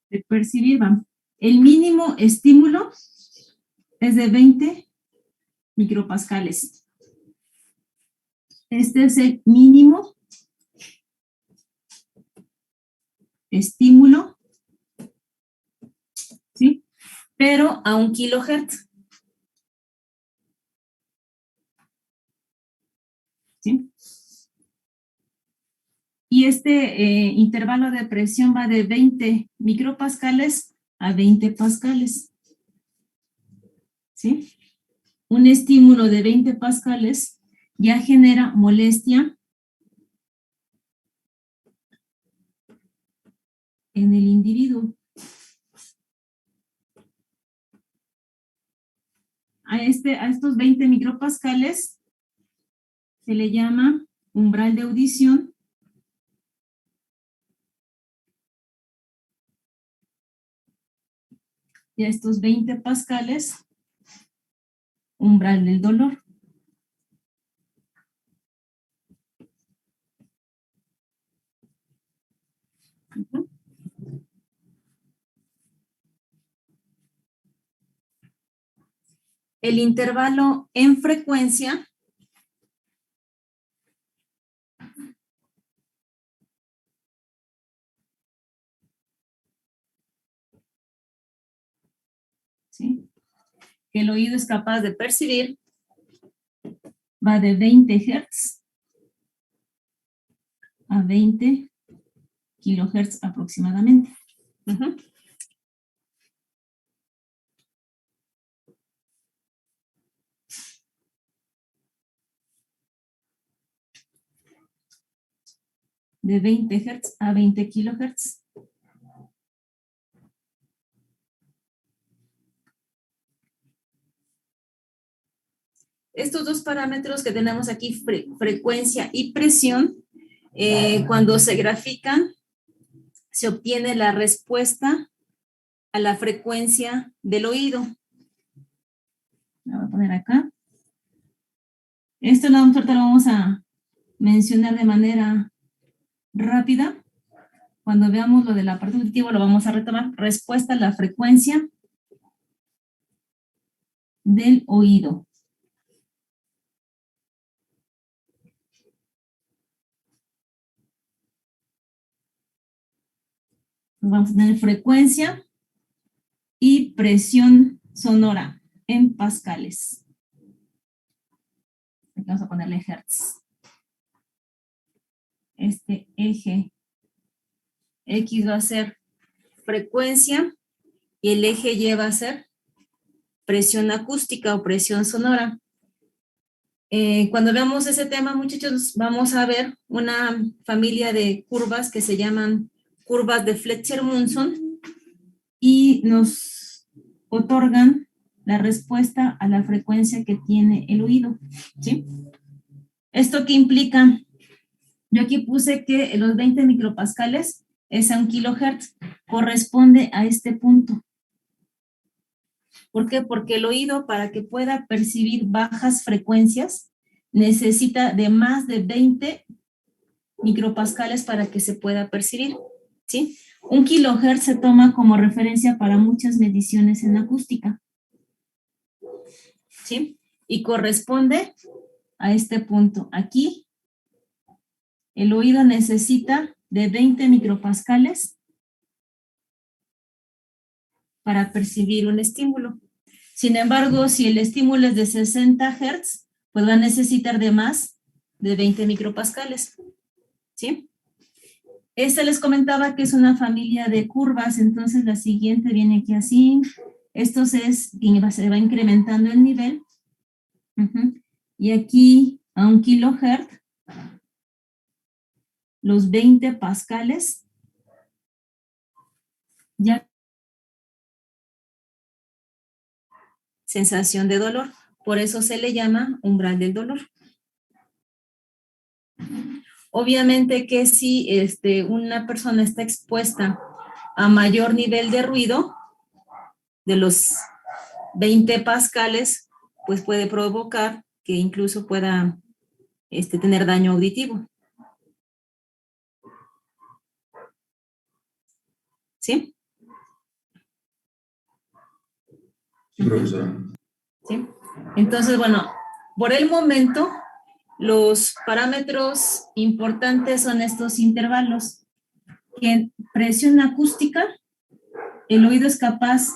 de percibir, vamos. El mínimo estímulo es de 20 micropascales. Este es el mínimo estímulo, ¿sí? Pero a 1 kilohertz. ¿Sí? Y este intervalo de presión va de 20 micropascales a 20 pascales. ¿Sí? Un estímulo de 20 pascales ya genera molestia en el individuo. A estos 20 micropascales se le llama umbral de audición. Y a estos 20 pascales, umbral del dolor. El intervalo en frecuencia ¿sí? Que el oído es capaz de percibir va de 20 Hz a 20 kilohertz aproximadamente. De 20 Hz a 20 kilohertz. Estos dos parámetros que tenemos aquí, frecuencia y presión, cuando se grafican, se obtiene la respuesta a la frecuencia del oído. La voy a poner acá. Esto ahorita lo vamos a mencionar de manera rápida. Cuando veamos lo del aparato auditivo lo vamos a retomar. Respuesta a la frecuencia del oído. Vamos a tener frecuencia y presión sonora en pascales. Aquí vamos a ponerle hertz. Este eje X va a ser frecuencia y el eje Y va a ser presión acústica o presión sonora. Cuando veamos ese tema, muchachos, vamos a ver una familia de curvas que se llaman curvas de Fletcher-Munson y nos otorgan la respuesta a la frecuencia que tiene el oído, ¿sí? ¿Esto qué implica? Yo aquí puse que los 20 micropascales es a 1 kilohertz, corresponde a este punto. ¿Por qué? Porque el oído, para que pueda percibir bajas frecuencias, necesita de más de 20 micropascales para que se pueda percibir, ¿sí? 1 kilohertz se toma como referencia para muchas mediciones en acústica, ¿sí? Y corresponde a este punto. Aquí, el oído necesita de 20 micropascales para percibir un estímulo. Sin embargo, si el estímulo es de 60 Hz, pues va a necesitar de más de 20 micropascales, ¿sí? Esta les comentaba que es una familia de curvas, entonces la siguiente viene aquí así, Esto se va incrementando el nivel. Y aquí a 1 kilohertz, los 20 pascales, ya sensación de dolor. Por eso se le llama umbral del dolor. Obviamente que si una persona está expuesta a mayor nivel de ruido, de los 20 pascales, pues puede provocar que incluso pueda tener daño auditivo. ¿Sí? Sí, profesora. ¿Sí? Entonces, bueno, por el momento, los parámetros importantes son estos intervalos. En presión acústica, el oído es capaz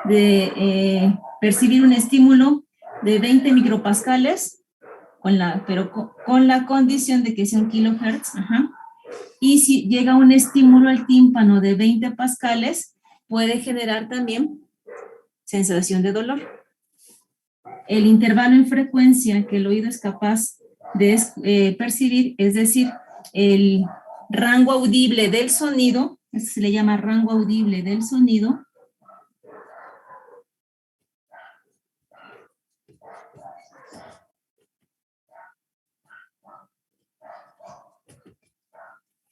de percibir un estímulo de 20 micropascales, pero con la condición de que sea 1 kilohertz. Y si llega un estímulo al tímpano de 20 pascales, puede generar también sensación de dolor. El intervalo en frecuencia que el oído es capaz de percibir, es decir, el rango audible del sonido, esto se le llama rango audible del sonido,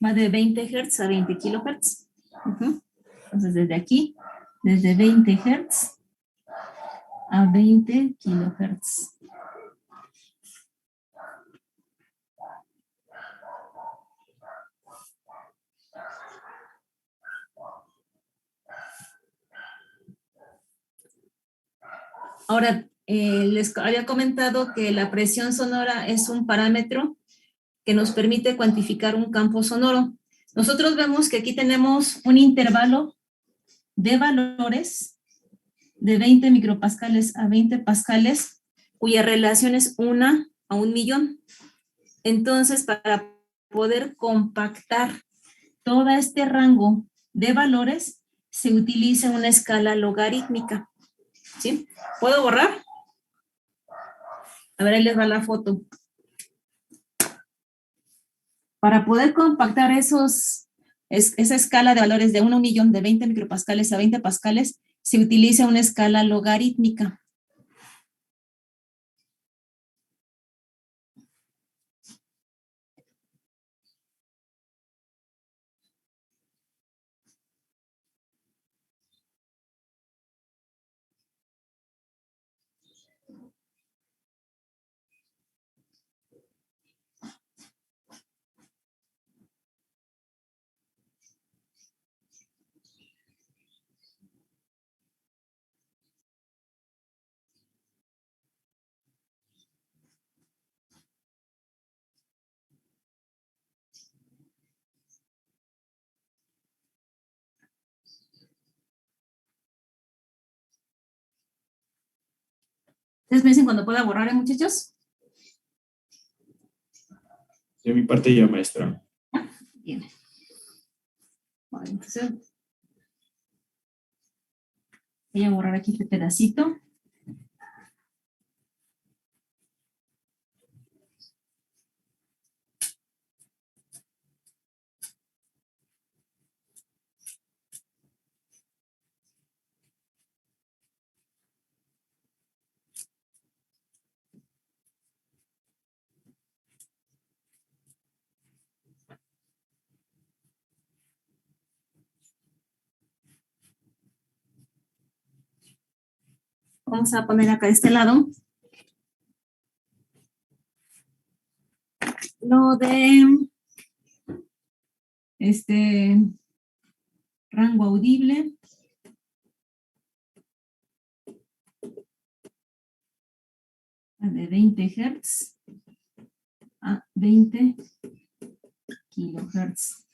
va de 20 Hz a 20 kHz. Entonces, desde aquí, desde 20 Hz a 20 kHz. Ahora, les había comentado que la presión sonora es un parámetro que nos permite cuantificar un campo sonoro. Nosotros vemos que aquí tenemos un intervalo de valores de 20 micropascales a 20 pascales, cuya relación es 1 a 1.000.000. Entonces, para poder compactar todo este rango de valores, se utiliza una escala logarítmica. ¿Sí? ¿Puedo borrar? A ver, ahí les va la foto. Para poder compactar esa escala de valores de 1 a 1.000.000, de 20 micropascales a 20 pascales, se utiliza una escala logarítmica. ¿Ustedes me dicen cuando pueda borrar, muchachos? De mi parte ya, maestra. Bien. Bueno, entonces voy a borrar aquí este pedacito. Vamos a poner acá de este lado lo de rango audible. De 20 Hz a 20 kHz.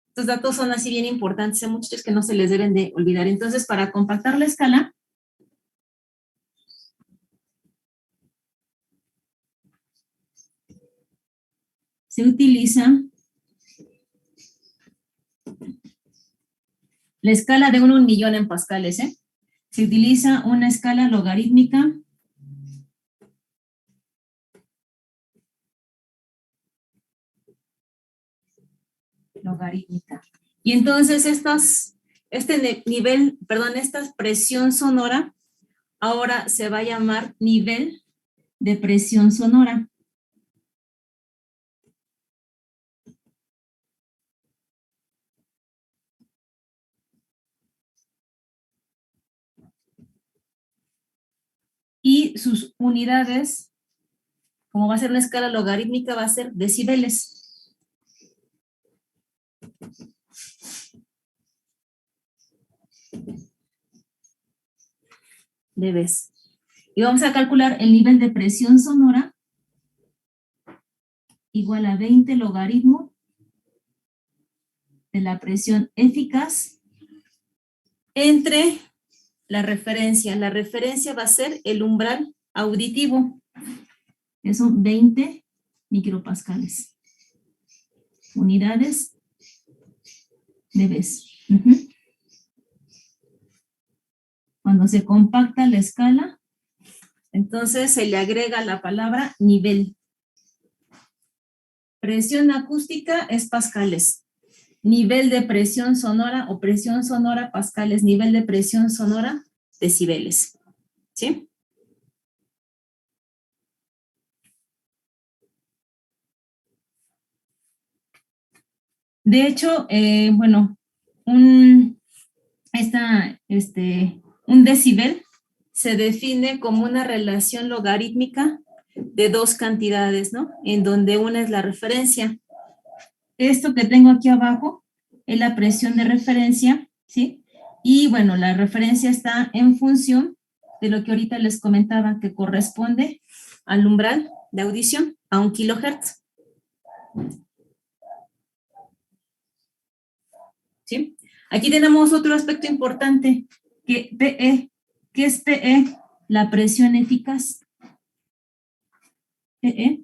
Estos datos son así bien importantes, hay muchos que no se les deben de olvidar. Entonces, para compactar la escala, se utiliza la escala de 1 a 1.000.000 en pascales, Se utiliza una escala logarítmica Y entonces esta presión sonora ahora se va a llamar nivel de presión sonora. Y sus unidades, como va a ser una escala logarítmica, va a ser decibeles. Debes. Y vamos a calcular el nivel de presión sonora igual a 20 logaritmo de la presión eficaz entre la referencia. La referencia va a ser el umbral auditivo, que son 20 micropascales. Unidades de vez. Cuando se compacta la escala, entonces se le agrega la palabra nivel. Presión acústica es pascales. Nivel de presión sonora o presión sonora pascales. Nivel de presión sonora decibeles. ¿Sí? De hecho, un decibel se define como una relación logarítmica de dos cantidades, ¿no? En donde una es la referencia. Esto que tengo aquí abajo es la presión de referencia, ¿sí? Y bueno, la referencia está en función de lo que ahorita les comentaba, que corresponde al umbral de audición, a 1 kilohertz. ¿Sí? Aquí tenemos otro aspecto importante, que PE. ¿Qué es PE? La presión eficaz. PE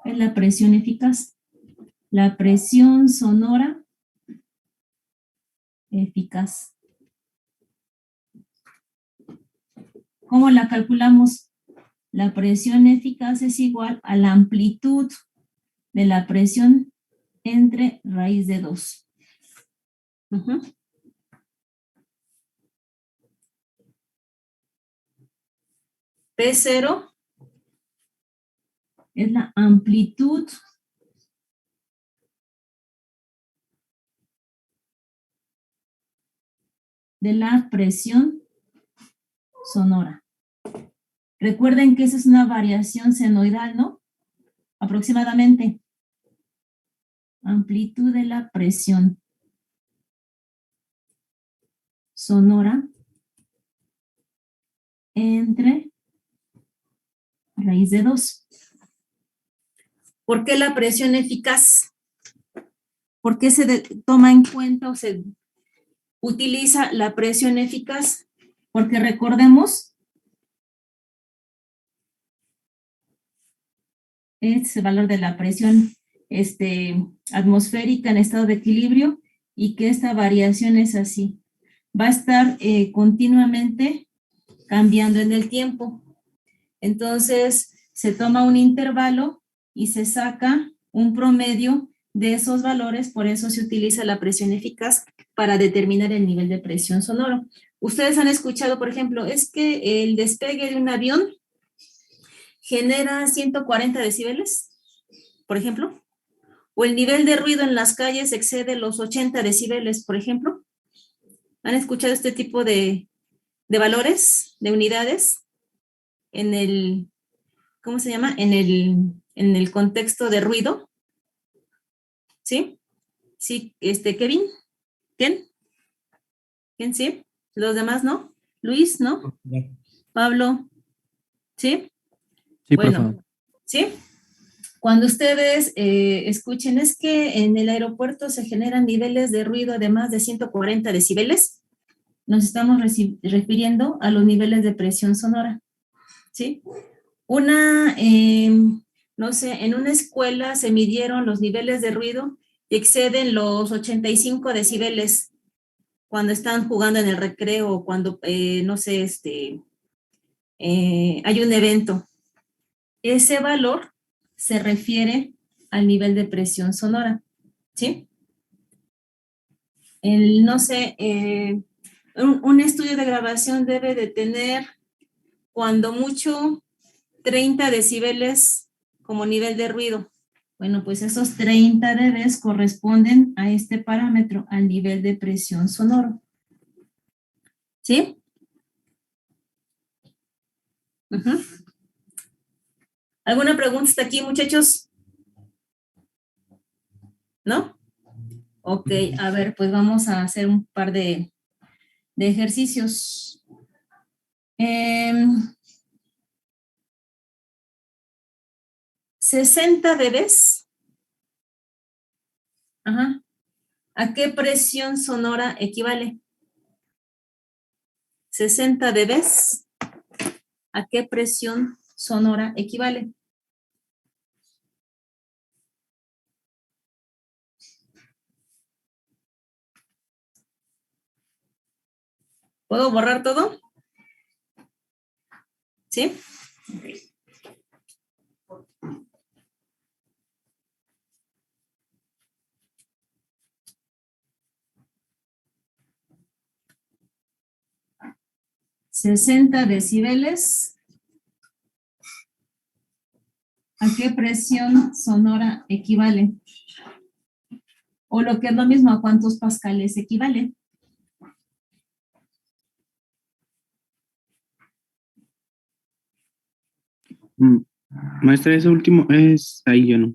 es la presión eficaz. La presión sonora eficaz. ¿Cómo la calculamos? La presión eficaz es igual a la amplitud de la presión entre raíz de 2. P0 es la amplitud de la presión sonora. Recuerden que esa es una variación senoidal, ¿no? Aproximadamente. Amplitud de la presión sonora entre raíz de 2. ¿Por qué la presión eficaz? ¿Por qué se toma en cuenta o se utiliza la presión eficaz? Porque recordemos, es el valor de la presión atmosférica en estado de equilibrio y que esta variación es así. Va a estar continuamente cambiando en el tiempo. Entonces, se toma un intervalo y se saca un promedio de esos valores, por eso se utiliza la presión eficaz para determinar el nivel de presión sonoro. Ustedes han escuchado, por ejemplo, es que el despegue de un avión genera 140 decibeles, por ejemplo, o el nivel de ruido en las calles excede los 80 decibeles, por ejemplo. ¿Han escuchado este tipo de valores, de unidades en el, ¿cómo se llama? En el contexto de ruido. ¿Sí? Sí, Kevin, ¿Ken? ¿Ken, sí? ¿Los demás no? Luis, ¿no? Pablo, ¿sí? Sí, bueno, por favor. ¿sí? Cuando ustedes escuchen, es que en el aeropuerto se generan niveles de ruido de más de 140 decibeles, nos estamos refiriendo a los niveles de presión sonora, ¿sí? No sé, en una escuela se midieron los niveles de ruido y exceden los 85 decibeles. cuando están jugando en el recreo o cuando, no sé, hay un evento. Ese valor se refiere al nivel de presión sonora, ¿sí? No sé, un estudio de grabación debe de tener, cuando mucho, 30 decibeles como nivel de ruido. Bueno, pues esos 30 dB corresponden a este parámetro, al nivel de presión sonoro. ¿Sí? Uh-huh. ¿Alguna pregunta hasta aquí, muchachos? ¿No? Ok, a ver, pues vamos a hacer un par de ejercicios. 60 dB. Ajá. ¿A qué presión sonora equivale? 60 dB. ¿A qué presión sonora equivale? ¿Puedo borrar todo? ¿Sí? Okay. ¿60 decibeles? ¿A qué presión sonora equivale? O lo que es lo mismo, ¿a cuántos pascales equivale? Maestra, ese último es ahí, yo no.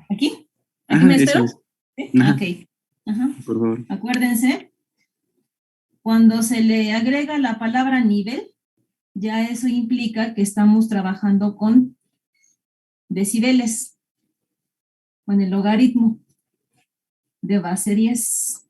¿Aquí? ¿Aquí Ajá, me espero? eso es. ¿Sí? Ajá. Ok. Ajá. Por favor. Acuérdense, cuando se le agrega la palabra nivel, ya eso implica que estamos trabajando con decibeles, con el logaritmo de base 10.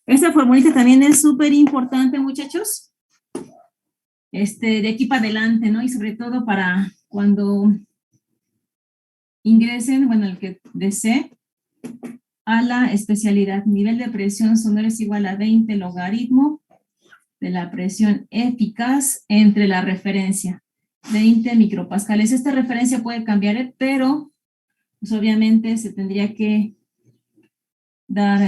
Esta formulita también es súper importante, muchachos. De aquí para adelante, ¿no? Y sobre todo para cuando ingresen, bueno, el que desee, a la especialidad. Nivel de presión sonora es igual a 20 logaritmo de la presión eficaz entre la referencia. 20 micropascales. Esta referencia puede cambiar, pero pues obviamente se tendría que dar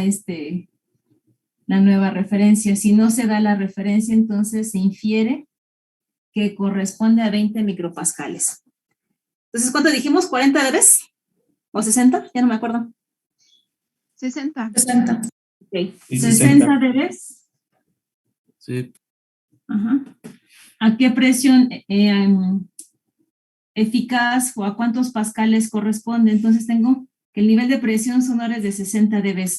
la nueva referencia. Si no se da la referencia, entonces se infiere que corresponde a 20 micropascales. Entonces, ¿cuánto dijimos? ¿40 dB? ¿O 60? Ya no me acuerdo. 60. 60. Ok. Sí, 60 60. dB. Sí. Ajá. ¿A qué presión eficaz o a cuántos pascales corresponde? Entonces tengo que el nivel de presión sonora es de 60 dB.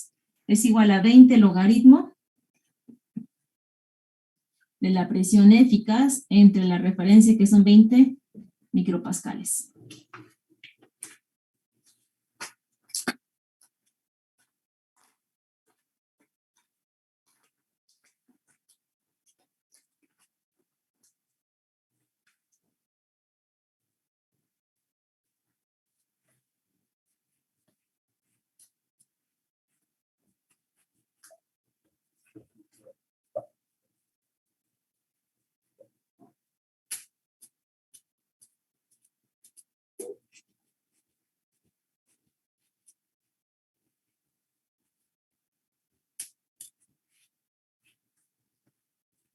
Es igual a 20 logaritmo de la presión eficaz entre la referencia, que son 20 micropascales.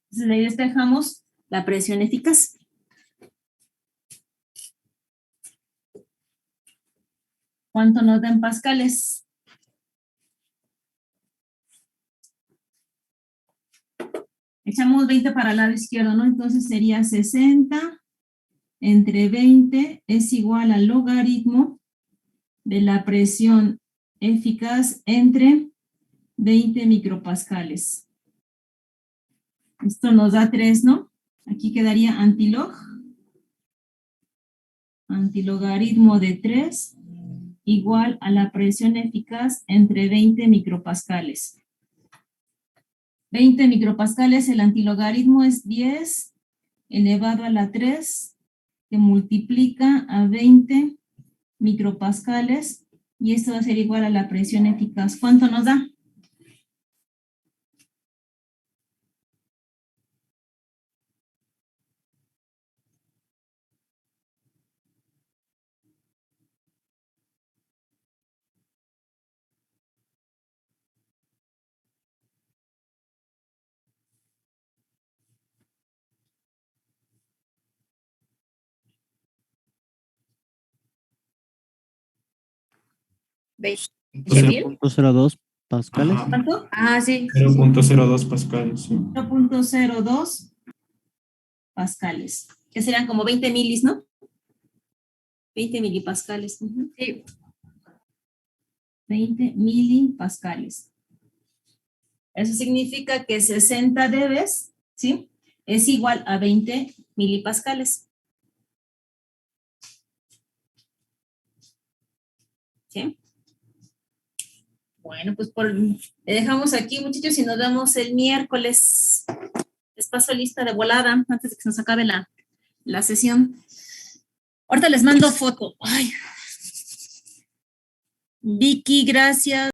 Entonces ahí despejamos la presión eficaz. ¿Cuánto nos da en pascales? Echamos 20 para el lado izquierdo, ¿no? Entonces sería 60 entre 20 es igual al logaritmo de la presión eficaz entre 20 micropascales. Esto nos da 3, ¿no? Aquí quedaría antilogaritmo de 3 igual a la presión eficaz entre 20 micropascales. 20 micropascales, el antilogaritmo es 10 elevado a la 3, que multiplica a 20 micropascales, y esto va a ser igual a la presión eficaz. ¿Cuánto nos da? ¿20.000? 0.02 pascales. Ajá. ¿Cuánto? Ah, sí. 0.02 pascales. Sí. 0.02 pascales, que serían como 20 milis, ¿no? 20 milipascales. Ujú. Sí. 20 milipascales. Eso significa que 60 dB, ¿sí? Es igual a 20 milipascales. ¿Sí? Bueno, pues le dejamos aquí, muchachos, y nos vemos el miércoles. Les paso lista de volada antes de que se nos acabe la sesión. Ahorita les mando foto. Ay. Vicky, gracias.